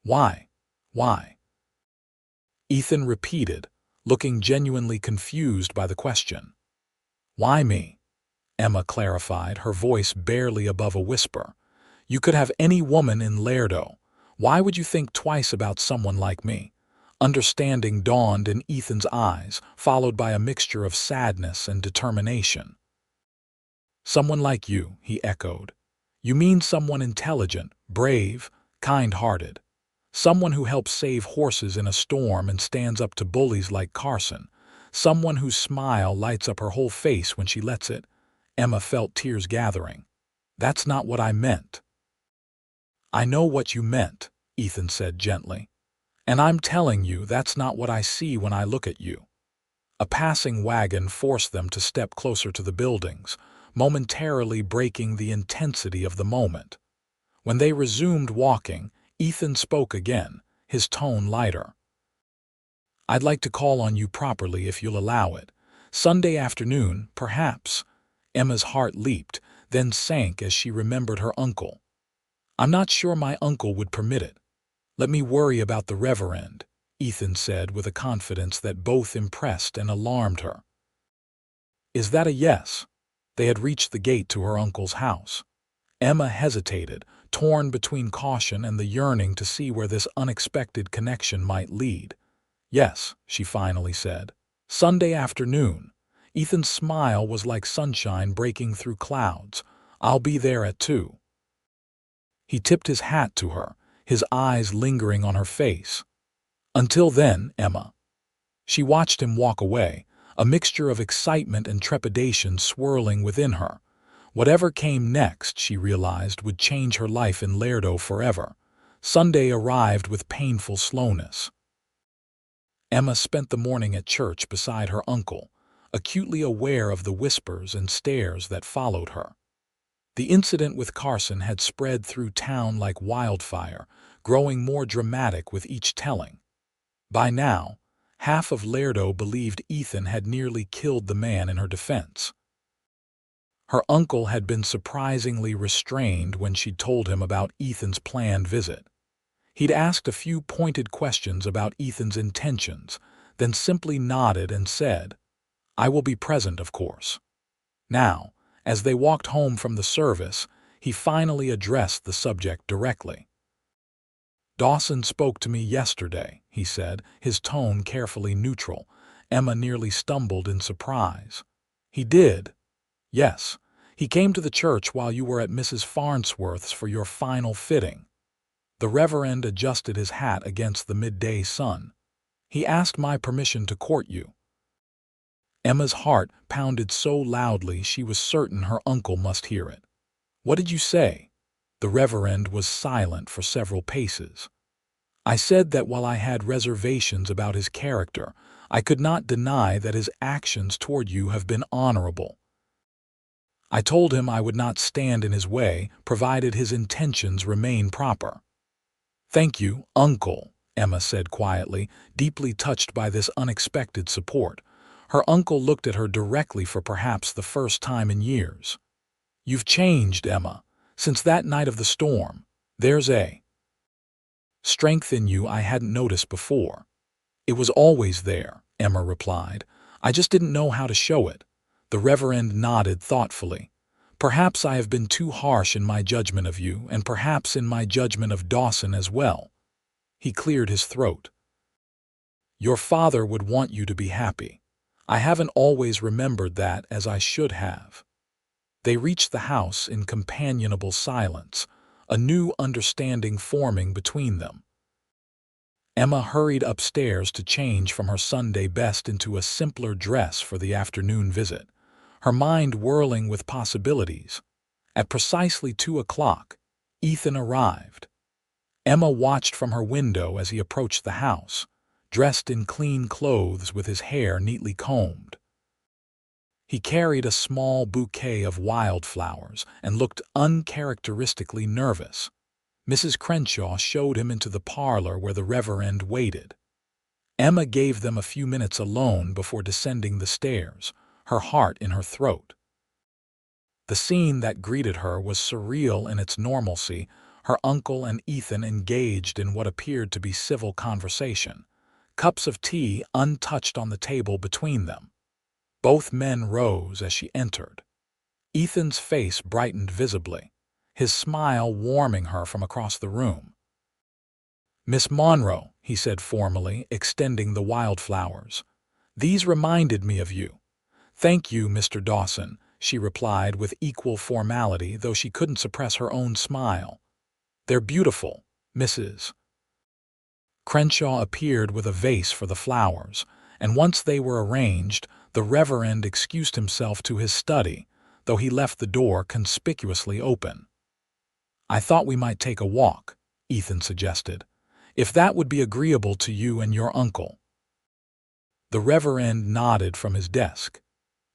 "Why? Why?" Ethan repeated, looking genuinely confused by the question. "Why me?" Emma clarified, her voice barely above a whisper. "You could have any woman in Laredo. Why would you think twice about someone like me?" Understanding dawned in Ethan's eyes, followed by a mixture of sadness and determination. "Someone like you," he echoed. "You mean someone intelligent, brave, kind-hearted. Someone who helps save horses in a storm and stands up to bullies like Carson. Someone whose smile lights up her whole face when she lets it." Emma felt tears gathering. "That's not what I meant." "I know what you meant," Ethan said gently. "And I'm telling you that's not what I see when I look at you." A passing wagon forced them to step closer to the buildings, momentarily breaking the intensity of the moment. When they resumed walking, Ethan spoke again, his tone lighter. "I'd like to call on you properly if you'll allow it. Sunday afternoon, perhaps." Emma's heart leaped, then sank as she remembered her uncle. "I'm not sure my uncle would permit it." "Let me worry about the Reverend," Ethan said with a confidence that both impressed and alarmed her. "Is that a yes?" They had reached the gate to her uncle's house. Emma hesitated, torn between caution and the yearning to see where this unexpected connection might lead. "Yes," she finally said. "Sunday afternoon." Ethan's smile was like sunshine breaking through clouds. "I'll be there at 2." He tipped his hat to her, his eyes lingering on her face. "Until then, Emma." She watched him walk away, a mixture of excitement and trepidation swirling within her. Whatever came next, she realized, would change her life in Laredo forever. Sunday arrived with painful slowness. Emma spent the morning at church beside her uncle, acutely aware of the whispers and stares that followed her. The incident with Carson had spread through town like wildfire, growing more dramatic with each telling. By now, half of Laredo believed Ethan had nearly killed the man in her defense. Her uncle had been surprisingly restrained when she'd told him about Ethan's planned visit. He'd asked a few pointed questions about Ethan's intentions, then simply nodded and said, "I will be present, of course." Now, as they walked home from the service, he finally addressed the subject directly. "Dawson spoke to me yesterday," he said, his tone carefully neutral. Emma nearly stumbled in surprise. "He did?" "Yes. He came to the church while you were at Mrs. Farnsworth's for your final fitting." The Reverend adjusted his hat against the midday sun. "He asked my permission to court you." Emma's heart pounded so loudly she was certain her uncle must hear it. "What did you say?" The Reverend was silent for several paces. I said that while I had reservations about his character, I could not deny that his actions toward you have been honorable. I told him I would not stand in his way, provided his intentions remain proper. "Thank you, Uncle," Emma said quietly, deeply touched by this unexpected support. Her uncle looked at her directly for perhaps the first time in years. "You've changed, Emma. Since that night of the storm, there's a strength in you I hadn't noticed before." "It was always there," Emma replied. "I just didn't know how to show it." The Reverend nodded thoughtfully. "Perhaps I have been too harsh in my judgment of you, and perhaps in my judgment of Dawson as well." He cleared his throat. "Your father would want you to be happy. I haven't always remembered that as I should have." They reached the house in companionable silence, a new understanding forming between them. Emma hurried upstairs to change from her Sunday best into a simpler dress for the afternoon visit, her mind whirling with possibilities. At precisely 2 o'clock, Ethan arrived. Emma watched from her window as he approached the house, dressed in clean clothes with his hair neatly combed. He carried a small bouquet of wildflowers and looked uncharacteristically nervous. Mrs. Crenshaw showed him into the parlor where the Reverend waited. Emma gave them a few minutes alone before descending the stairs, her heart in her throat. The scene that greeted her was surreal in its normalcy, her uncle and Ethan engaged in what appeared to be civil conversation, cups of tea untouched on the table between them. Both men rose as she entered. Ethan's face brightened visibly, his smile warming her from across the room. "Miss Monroe," he said formally, extending the wildflowers. "These reminded me of you." "Thank you, Mr. Dawson," she replied with equal formality, though she couldn't suppress her own smile. "They're beautiful, Mrs." Crenshaw appeared with a vase for the flowers, and once they were arranged, the Reverend excused himself to his study, though he left the door conspicuously open. "I thought we might take a walk," Ethan suggested, "if that would be agreeable to you and your uncle." The Reverend nodded from his desk.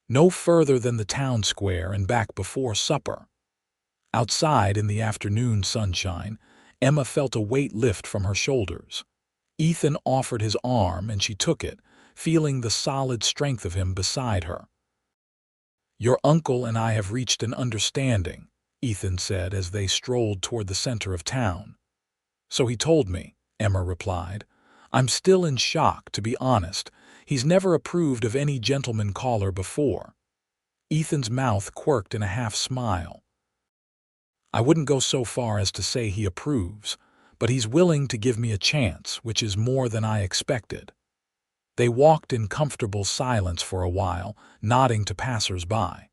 "No further than the town square and back before supper." Outside in the afternoon sunshine, Emma felt a weight lift from her shoulders. Ethan offered his arm and she took it, feeling the solid strength of him beside her. "Your uncle and I have reached an understanding," Ethan said as they strolled toward the center of town. "So he told me," Emma replied. "I'm still in shock, to be honest. He's never approved of any gentleman caller before." Ethan's mouth quirked in a half-smile. "I wouldn't go so far as to say he approves, but he's willing to give me a chance, which is more than I expected." They walked in comfortable silence for a while, nodding to passers-by.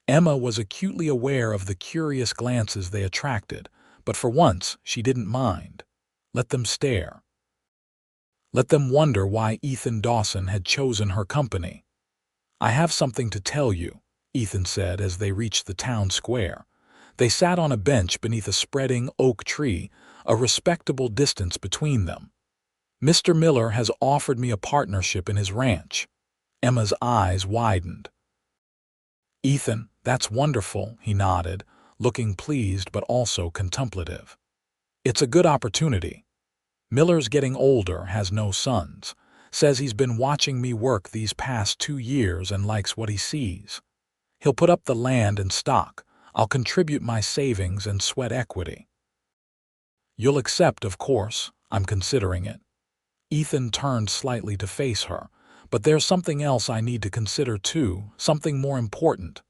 Emma was acutely aware of the curious glances they attracted, but for once she didn't mind. Let them stare. Let them wonder why Ethan Dawson had chosen her company. "I have something to tell you," Ethan said as they reached the town square. They sat on a bench beneath a spreading oak tree, a respectable distance between them. "Mr. Miller has offered me a partnership in his ranch." Emma's eyes widened. "Ethan, that's wonderful," he nodded, looking pleased but also contemplative. "It's a good opportunity. Miller's getting older, has no sons. Says he's been watching me work these past 2 years and likes what he sees. He'll put up the land and stock. I'll contribute my savings and sweat equity." "You'll accept, of course. I'm considering it." Ethan turned slightly to face her. "But there's something else I need to consider too, something more important."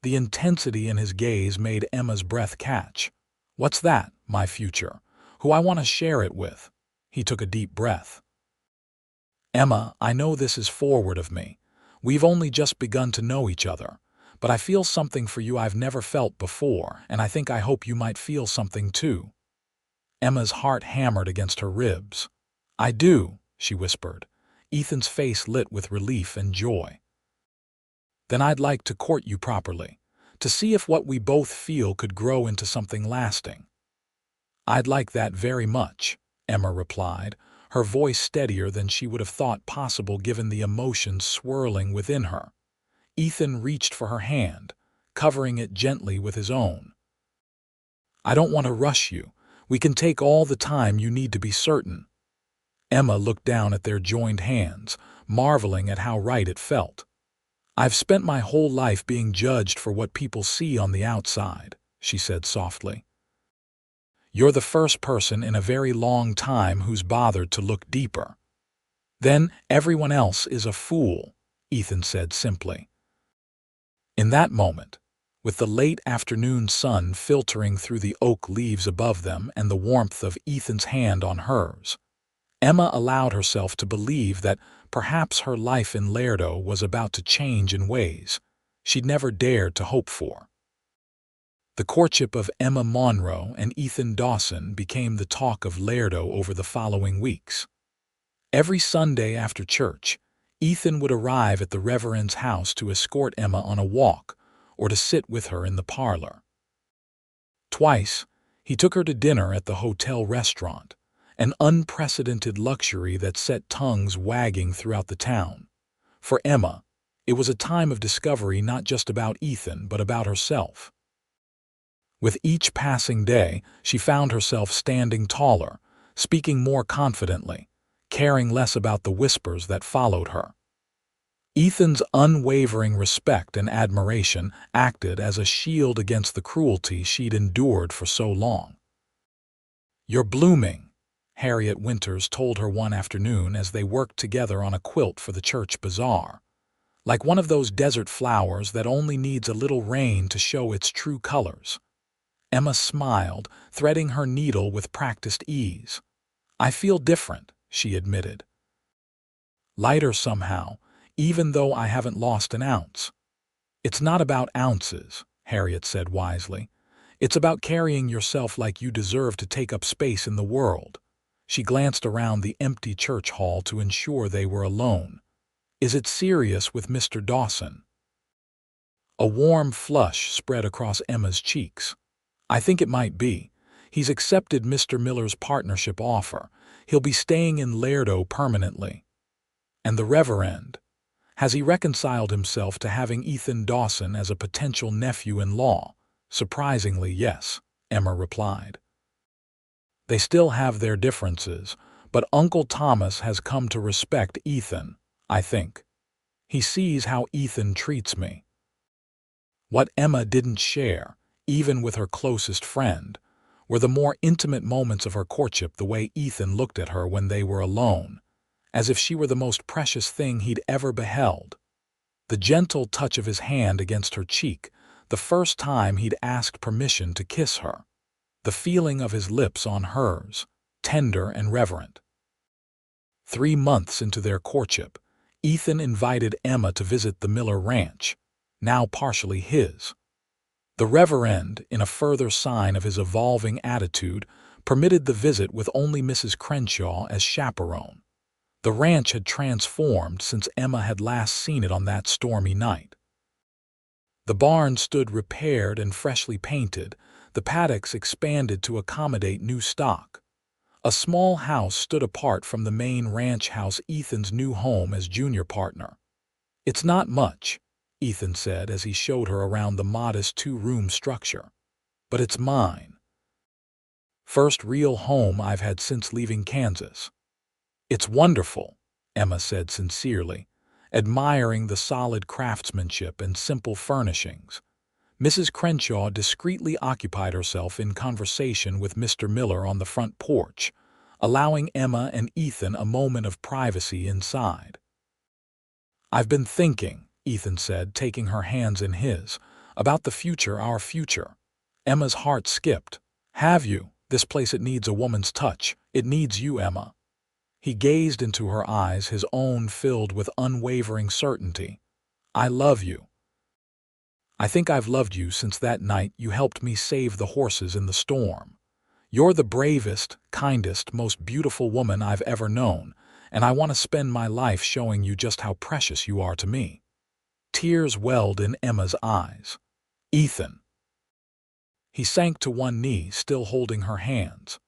The intensity in his gaze made Emma's breath catch. "What's that, my future? Who I want to share it with?" He took a deep breath. "Emma, I know this is forward of me. We've only just begun to know each other. But I feel something for you I've never felt before, and I hope you might feel something too." Emma's heart hammered against her ribs. "I do," she whispered. Ethan's face lit with relief and joy. "Then I'd like to court you properly, to see if what we both feel could grow into something lasting." "I'd like that very much," Emma replied, her voice steadier than she would have thought possible given the emotions swirling within her. Ethan reached for her hand, covering it gently with his own. "I don't want to rush you. We can take all the time you need to be certain." Emma looked down at their joined hands, marveling at how right it felt. "I've spent my whole life being judged for what people see on the outside," she said softly. "You're the first person in a very long time who's bothered to look deeper." "Then everyone else is a fool," Ethan said simply. In that moment, with the late afternoon sun filtering through the oak leaves above them and the warmth of Ethan's hand on hers, Emma allowed herself to believe that perhaps her life in Laredo was about to change in ways she'd never dared to hope for. The courtship of Emma Monroe and Ethan Dawson became the talk of Laredo over the following weeks. Every Sunday after church, Ethan would arrive at the Reverend's house to escort Emma on a walk or to sit with her in the parlor. Twice, he took her to dinner at the hotel restaurant, an unprecedented luxury that set tongues wagging throughout the town. For Emma, it was a time of discovery not just about Ethan but about herself. With each passing day, she found herself standing taller, speaking more confidently, caring less about the whispers that followed her. Ethan's unwavering respect and admiration acted as a shield against the cruelty she'd endured for so long. "You're blooming," Harriet Winters told her one afternoon as they worked together on a quilt for the church bazaar. "Like one of those desert flowers that only needs a little rain to show its true colors." Emma smiled, threading her needle with practiced ease. "I feel different," she admitted. "Lighter somehow, even though I haven't lost an ounce." "It's not about ounces," Harriet said wisely. "It's about carrying yourself like you deserve to take up space in the world." She glanced around the empty church hall to ensure they were alone. "Is it serious with Mr. Dawson?" A warm flush spread across Emma's cheeks. "I think it might be. He's accepted Mr. Miller's partnership offer. He'll be staying in Laredo permanently." "And the Reverend? Has he reconciled himself to having Ethan Dawson as a potential nephew-in-law?" "Surprisingly, yes," Emma replied. "They still have their differences, but Uncle Thomas has come to respect Ethan, I think. He sees how Ethan treats me." What Emma didn't share, even with her closest friend, were the more intimate moments of her courtship, the way Ethan looked at her when they were alone, as if she were the most precious thing he'd ever beheld. The gentle touch of his hand against her cheek, the first time he'd asked permission to kiss her. The feeling of his lips on hers, tender and reverent. 3 months into their courtship, Ethan invited Emma to visit the Miller Ranch, now partially his. The Reverend, in a further sign of his evolving attitude, permitted the visit with only Mrs. Crenshaw as chaperone. The ranch had transformed since Emma had last seen it on that stormy night. The barn stood repaired and freshly painted, the paddocks expanded to accommodate new stock. A small house stood apart from the main ranch house, Ethan's new home as junior partner. "It's not much," Ethan said as he showed her around the modest 2-room structure. "But it's mine. First real home I've had since leaving Kansas." "It's wonderful," Emma said sincerely, admiring the solid craftsmanship and simple furnishings. Mrs. Crenshaw discreetly occupied herself in conversation with Mr. Miller on the front porch, allowing Emma and Ethan a moment of privacy inside. "I've been thinking," Ethan said, taking her hands in his, "about the future, our future." Emma's heart skipped. "Have you? This place, it needs a woman's touch. It needs you, Emma." He gazed into her eyes, his own filled with unwavering certainty. "I love you. I think I've loved you since that night you helped me save the horses in the storm. You're the bravest, kindest, most beautiful woman I've ever known, and I want to spend my life showing you just how precious you are to me." Tears welled in Emma's eyes. Ethan. He sank to one knee, still holding her hands.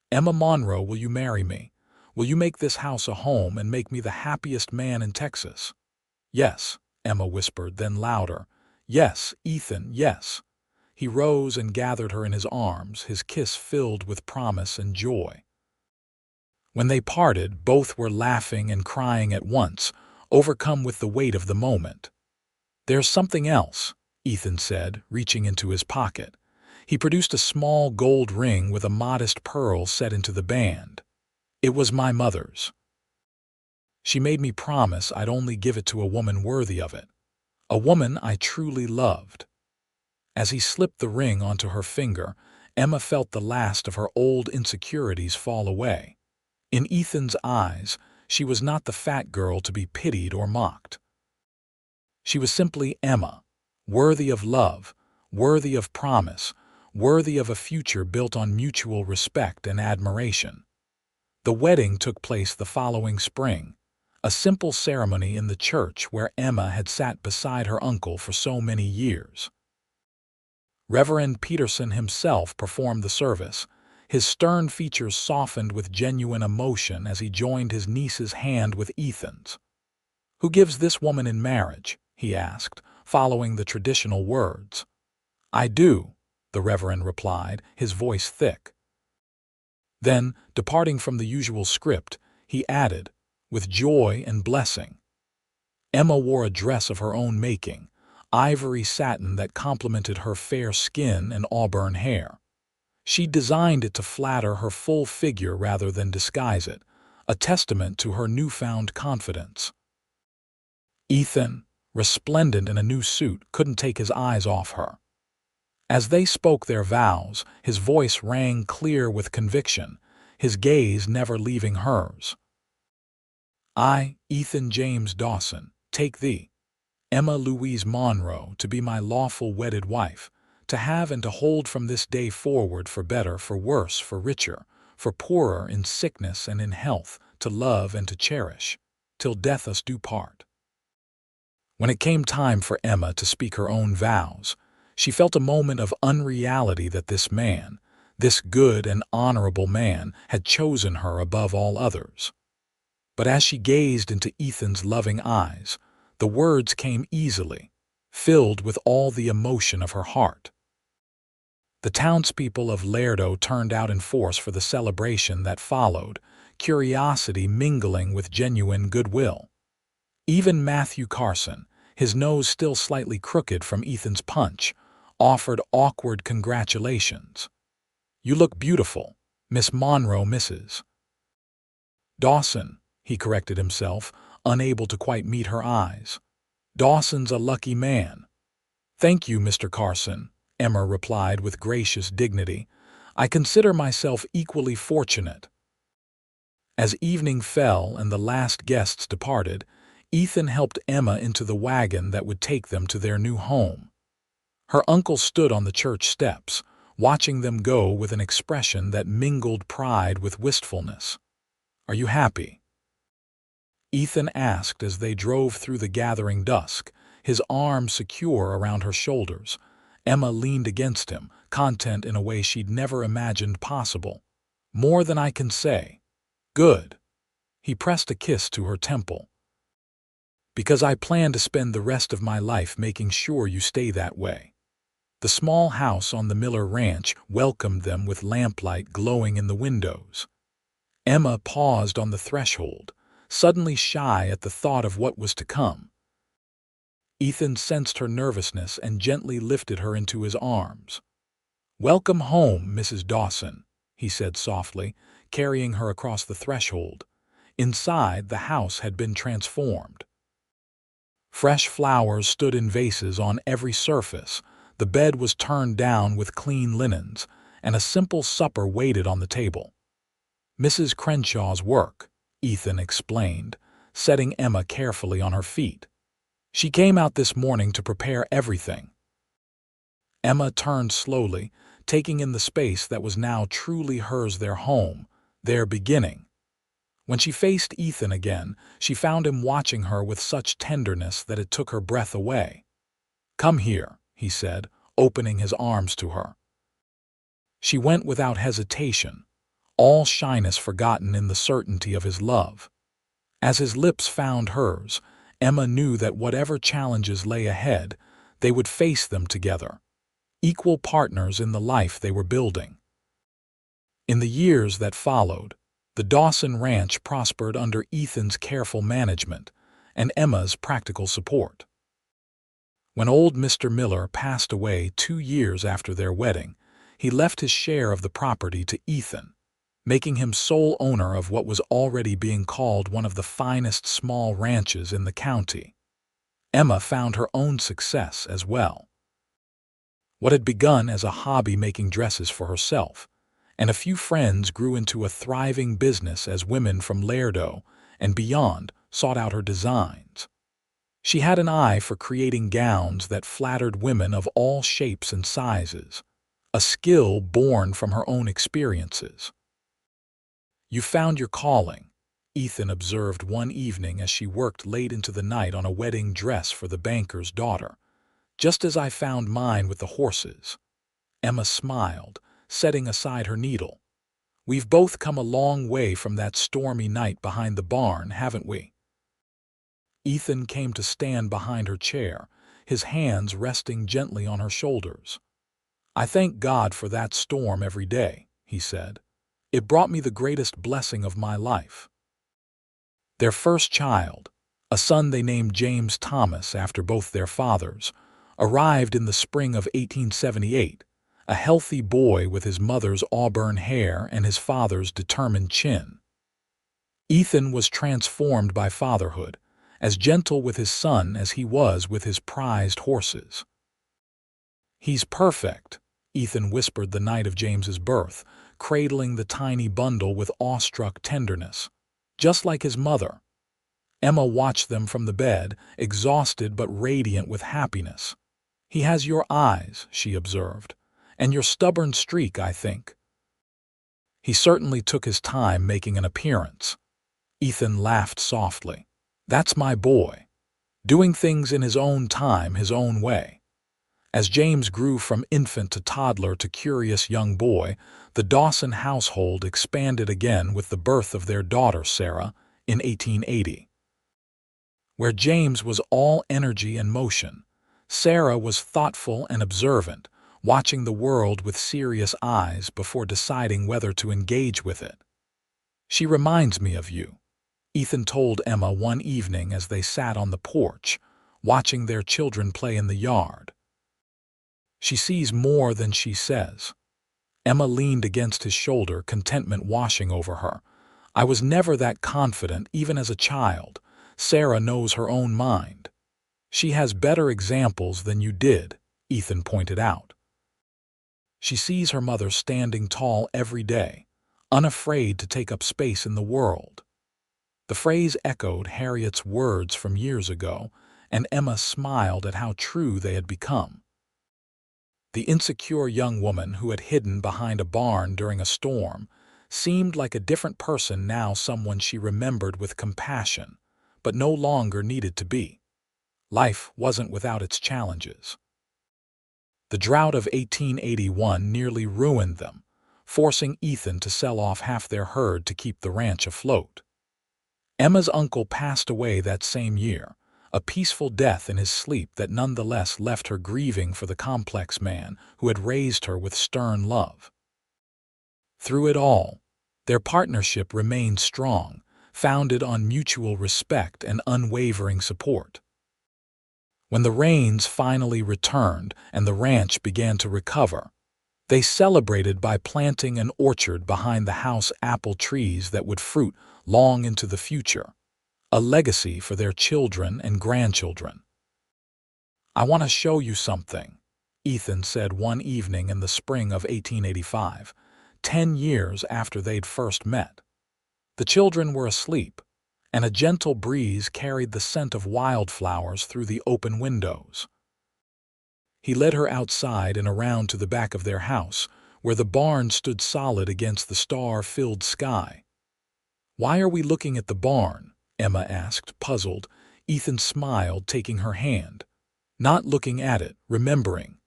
Emma Monroe, will you marry me? Will you make this house a home and make me the happiest man in Texas? Yes, Emma whispered, then louder. Yes, Ethan, yes. He rose and gathered her in his arms, his kiss filled with promise and joy. When they parted, both were laughing and crying at once, overcome with the weight of the moment. There's something else, Ethan said, reaching into his pocket. He produced a small gold ring with a modest pearl set into the band. It was my mother's. She made me promise I'd only give it to a woman worthy of it, a woman I truly loved. As he slipped the ring onto her finger, Emma felt the last of her old insecurities fall away. In Ethan's eyes, she was not the fat girl to be pitied or mocked. She was simply Emma, worthy of love, worthy of promise, worthy of a future built on mutual respect and admiration. The wedding took place the following spring, a simple ceremony in the church where Emma had sat beside her uncle for so many years. Reverend Peterson himself performed the service, his stern features softened with genuine emotion as he joined his niece's hand with Ethan's. "Who gives this woman in marriage?" he asked, following the traditional words. "I do," the Reverend replied, his voice thick. Then, departing from the usual script, he added, with joy and blessing. Emma wore a dress of her own making, ivory satin that complemented her fair skin and auburn hair. She designed it to flatter her full figure rather than disguise it, a testament to her newfound confidence. Ethan, resplendent in a new suit, couldn't take his eyes off her. As they spoke their vows, his voice rang clear with conviction, his gaze never leaving hers. "I, Ethan James Dawson, take thee, Emma Louise Monroe, to be my lawful wedded wife, to have and to hold from this day forward, for better, for worse, for richer, for poorer, in sickness and in health, to love and to cherish, till death us do part." When it came time for Emma to speak her own vows, she felt a moment of unreality that this man, this good and honorable man, had chosen her above all others. But as she gazed into Ethan's loving eyes, the words came easily, filled with all the emotion of her heart. The townspeople of Lerdo turned out in force for the celebration that followed, curiosity mingling with genuine goodwill. Even Matthew Carson, his nose still slightly crooked from Ethan's punch, offered awkward congratulations. "You look beautiful, Miss Monroe, Mrs. Dawson," he corrected himself, unable to quite meet her eyes. "Dawson's a lucky man." "Thank you, Mr. Carson," Emma replied with gracious dignity. "I consider myself equally fortunate." As evening fell and the last guests departed, Ethan helped Emma into the wagon that would take them to their new home. Her uncle stood on the church steps, watching them go with an expression that mingled pride with wistfulness. "Are you happy?" Ethan asked as they drove through the gathering dusk, his arm secure around her shoulders. Emma leaned against him, content in a way she'd never imagined possible. "More than I can say." "Good." He pressed a kiss to her temple. "Because I plan to spend the rest of my life making sure you stay that way." The small house on the Miller Ranch welcomed them with lamplight glowing in the windows. Emma paused on the threshold, suddenly shy at the thought of what was to come. Ethan sensed her nervousness and gently lifted her into his arms. "Welcome home, Mrs. Dawson," he said softly, carrying her across the threshold. Inside, the house had been transformed. Fresh flowers stood in vases on every surface, the bed was turned down with clean linens, and a simple supper waited on the table. "Mrs. Crenshaw's work," Ethan explained, setting Emma carefully on her feet. "She came out this morning to prepare everything." Emma turned slowly, taking in the space that was now truly hers, their home, their beginning. When she faced Ethan again, she found him watching her with such tenderness that it took her breath away. "Come here," he said, opening his arms to her. She went without hesitation, all shyness forgotten in the certainty of his love. As his lips found hers, Emma knew that whatever challenges lay ahead, they would face them together, equal partners in the life they were building. In the years that followed, the Dawson Ranch prospered under Ethan's careful management and Emma's practical support. When old Mr. Miller passed away 2 years after their wedding, he left his share of the property to Ethan, making him sole owner of what was already being called one of the finest small ranches in the county. Emma found her own success as well. What had begun as a hobby making dresses for herself and a few friends grew into a thriving business as women from Laredo and beyond sought out her designs. She had an eye for creating gowns that flattered women of all shapes and sizes, a skill born from her own experiences. "You found your calling," Ethan observed one evening as she worked late into the night on a wedding dress for the banker's daughter. "Just as I found mine with the horses." Emma smiled, setting aside her needle. "We've both come a long way from that stormy night behind the barn, haven't we?" Ethan came to stand behind her chair, his hands resting gently on her shoulders. "I thank God for that storm every day," he said. "It brought me the greatest blessing of my life." Their first child, a son they named James Thomas after both their fathers, arrived in the spring of 1878, a healthy boy with his mother's auburn hair and his father's determined chin. Ethan was transformed by fatherhood, as gentle with his son as he was with his prized horses. "He's perfect," Ethan whispered the night of James's birth, cradling the tiny bundle with awestruck tenderness. "Just like his mother." Emma watched them from the bed, exhausted but radiant with happiness. "He has your eyes," she observed, "and your stubborn streak, I think." "He certainly took his time making an appearance." Ethan laughed softly. "That's my boy, doing things in his own time, his own way." As James grew from infant to toddler to curious young boy, the Dawson household expanded again with the birth of their daughter, Sarah, in 1880. Where James was all energy and motion, Sarah was thoughtful and observant, watching the world with serious eyes before deciding whether to engage with it. "She reminds me of you," Ethan told Emma one evening as they sat on the porch, watching their children play in the yard. "She sees more than she says." Emma leaned against his shoulder, contentment washing over her. "I was never that confident, even as a child. Sarah knows her own mind." "She has better examples than you did," Ethan pointed out. "She sees her mother standing tall every day, unafraid to take up space in the world." The phrase echoed Harriet's words from years ago, and Emma smiled at how true they had become. The insecure young woman who had hidden behind a barn during a storm seemed like a different person now, someone she remembered with compassion, but no longer needed to be. Life wasn't without its challenges. The drought of 1881 nearly ruined them, forcing Ethan to sell off half their herd to keep the ranch afloat. Emma's uncle passed away that same year, a peaceful death in his sleep that nonetheless left her grieving for the complex man who had raised her with stern love. Through it all, their partnership remained strong, founded on mutual respect and unwavering support. When the rains finally returned and the ranch began to recover, they celebrated by planting an orchard behind the house, apple trees that would fruit long into the future, a legacy for their children and grandchildren. "I want to show you something," Ethan said one evening in the spring of 1885, 10 years after they'd first met. The children were asleep, and a gentle breeze carried the scent of wildflowers through the open windows. He led her outside and around to the back of their house, where the barn stood solid against the star-filled sky. "Why are we looking at the barn?" Emma asked, puzzled. Ethan smiled, taking her hand. "Not looking at it, remembering."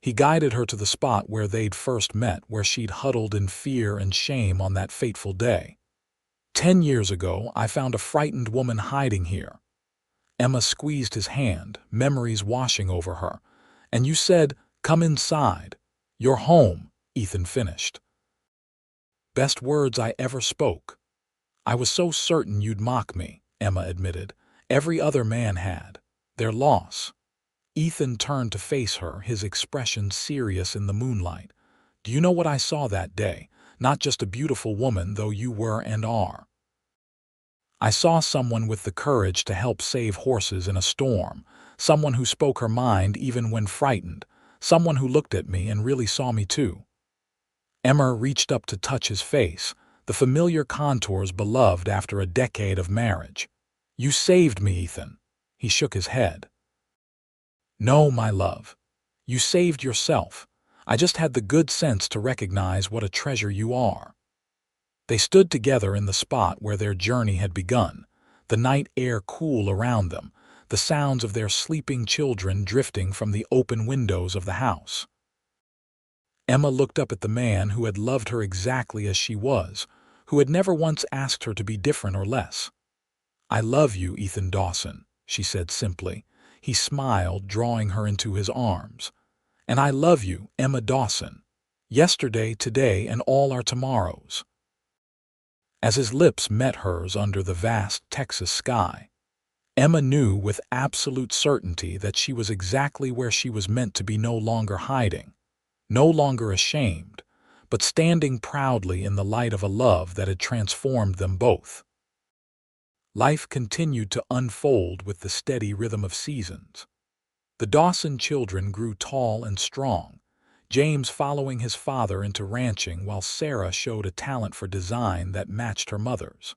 He guided her to the spot where they'd first met, where she'd huddled in fear and shame on that fateful day. 10 years ago, I found a frightened woman hiding here. Emma squeezed his hand, memories washing over her. And you said, "Come inside. You're home," Ethan finished. Best words I ever spoke. I was so certain you'd mock me, Emma admitted. Every other man had. Their loss. Ethan turned to face her, his expression serious in the moonlight. Do you know what I saw that day? Not just a beautiful woman, though you were and are. I saw someone with the courage to help save horses in a storm, someone who spoke her mind even when frightened, someone who looked at me and really saw me too. Emma reached up to touch his face, the familiar contours beloved after a decade of marriage. You saved me, Ethan. He shook his head. No, my love. You saved yourself. I just had the good sense to recognize what a treasure you are. They stood together in the spot where their journey had begun, the night air cool around them, the sounds of their sleeping children drifting from the open windows of the house. Emma looked up at the man who had loved her exactly as she was, who had never once asked her to be different or less. I love you, Ethan Dawson, she said simply. He smiled, drawing her into his arms. And I love you, Emma Dawson. Yesterday, today, and all our tomorrows. As his lips met hers under the vast Texas sky, Emma knew with absolute certainty that she was exactly where she was meant to be, no longer hiding, no longer ashamed, but standing proudly in the light of a love that had transformed them both. Life continued to unfold with the steady rhythm of seasons. The Dawson children grew tall and strong, James following his father into ranching while Sarah showed a talent for design that matched her mother's.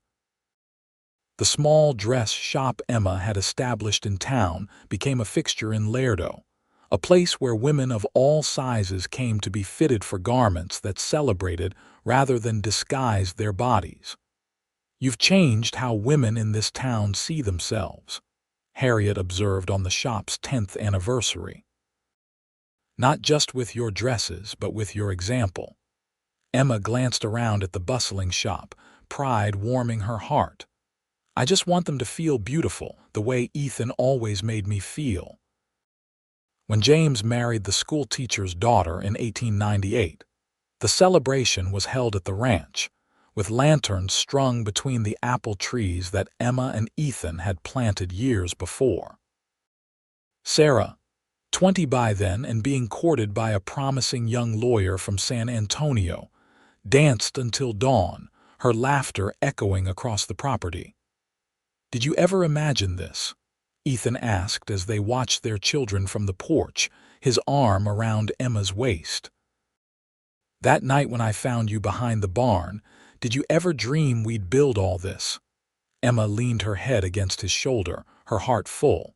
The small dress shop Emma had established in town became a fixture in Laredo, a place where women of all sizes came to be fitted for garments that celebrated rather than disguised their bodies. You've changed how women in this town see themselves, Harriet observed on the shop's 10th anniversary. Not just with your dresses, but with your example. Emma glanced around at the bustling shop, pride warming her heart. I just want them to feel beautiful, the way Ethan always made me feel. When James married the schoolteacher's daughter in 1898, the celebration was held at the ranch, with lanterns strung between the apple trees that Emma and Ethan had planted years before. Sarah, 20 by then and being courted by a promising young lawyer from San Antonio, danced until dawn, her laughter echoing across the property. Did you ever imagine this? Ethan asked as they watched their children from the porch, his arm around Emma's waist. That night when I found you behind the barn, did you ever dream we'd build all this? Emma leaned her head against his shoulder, her heart full.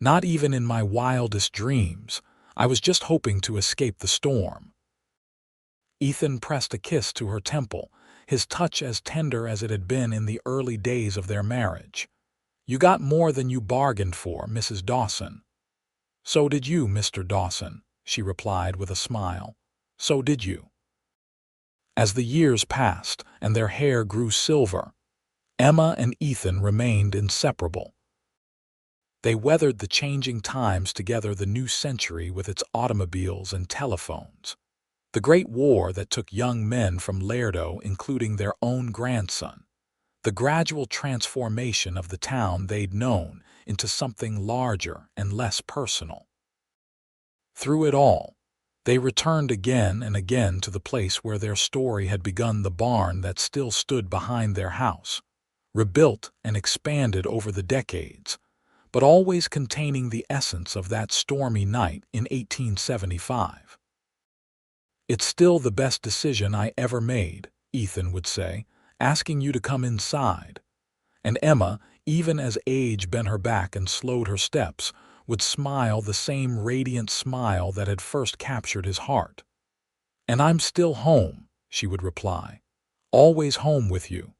Not even in my wildest dreams. I was just hoping to escape the storm. Ethan pressed a kiss to her temple, his touch as tender as it had been in the early days of their marriage. You got more than you bargained for, Mrs. Dawson. So did you, Mr. Dawson, she replied with a smile. So did you. As the years passed and their hair grew silver, Emma and Ethan remained inseparable. They weathered the changing times together, the new century with its automobiles and telephones, the Great War that took young men from Laredo, including their own grandson, the gradual transformation of the town they'd known into something larger and less personal. Through it all, they returned again and again to the place where their story had begun, the barn that still stood behind their house, rebuilt and expanded over the decades, but always containing the essence of that stormy night in 1875. It's still the best decision I ever made, Ethan would say, asking you to come inside. And Emma, even as age bent her back and slowed her steps, would smile the same radiant smile that had first captured his heart. And I'm still home, she would reply, always home with you.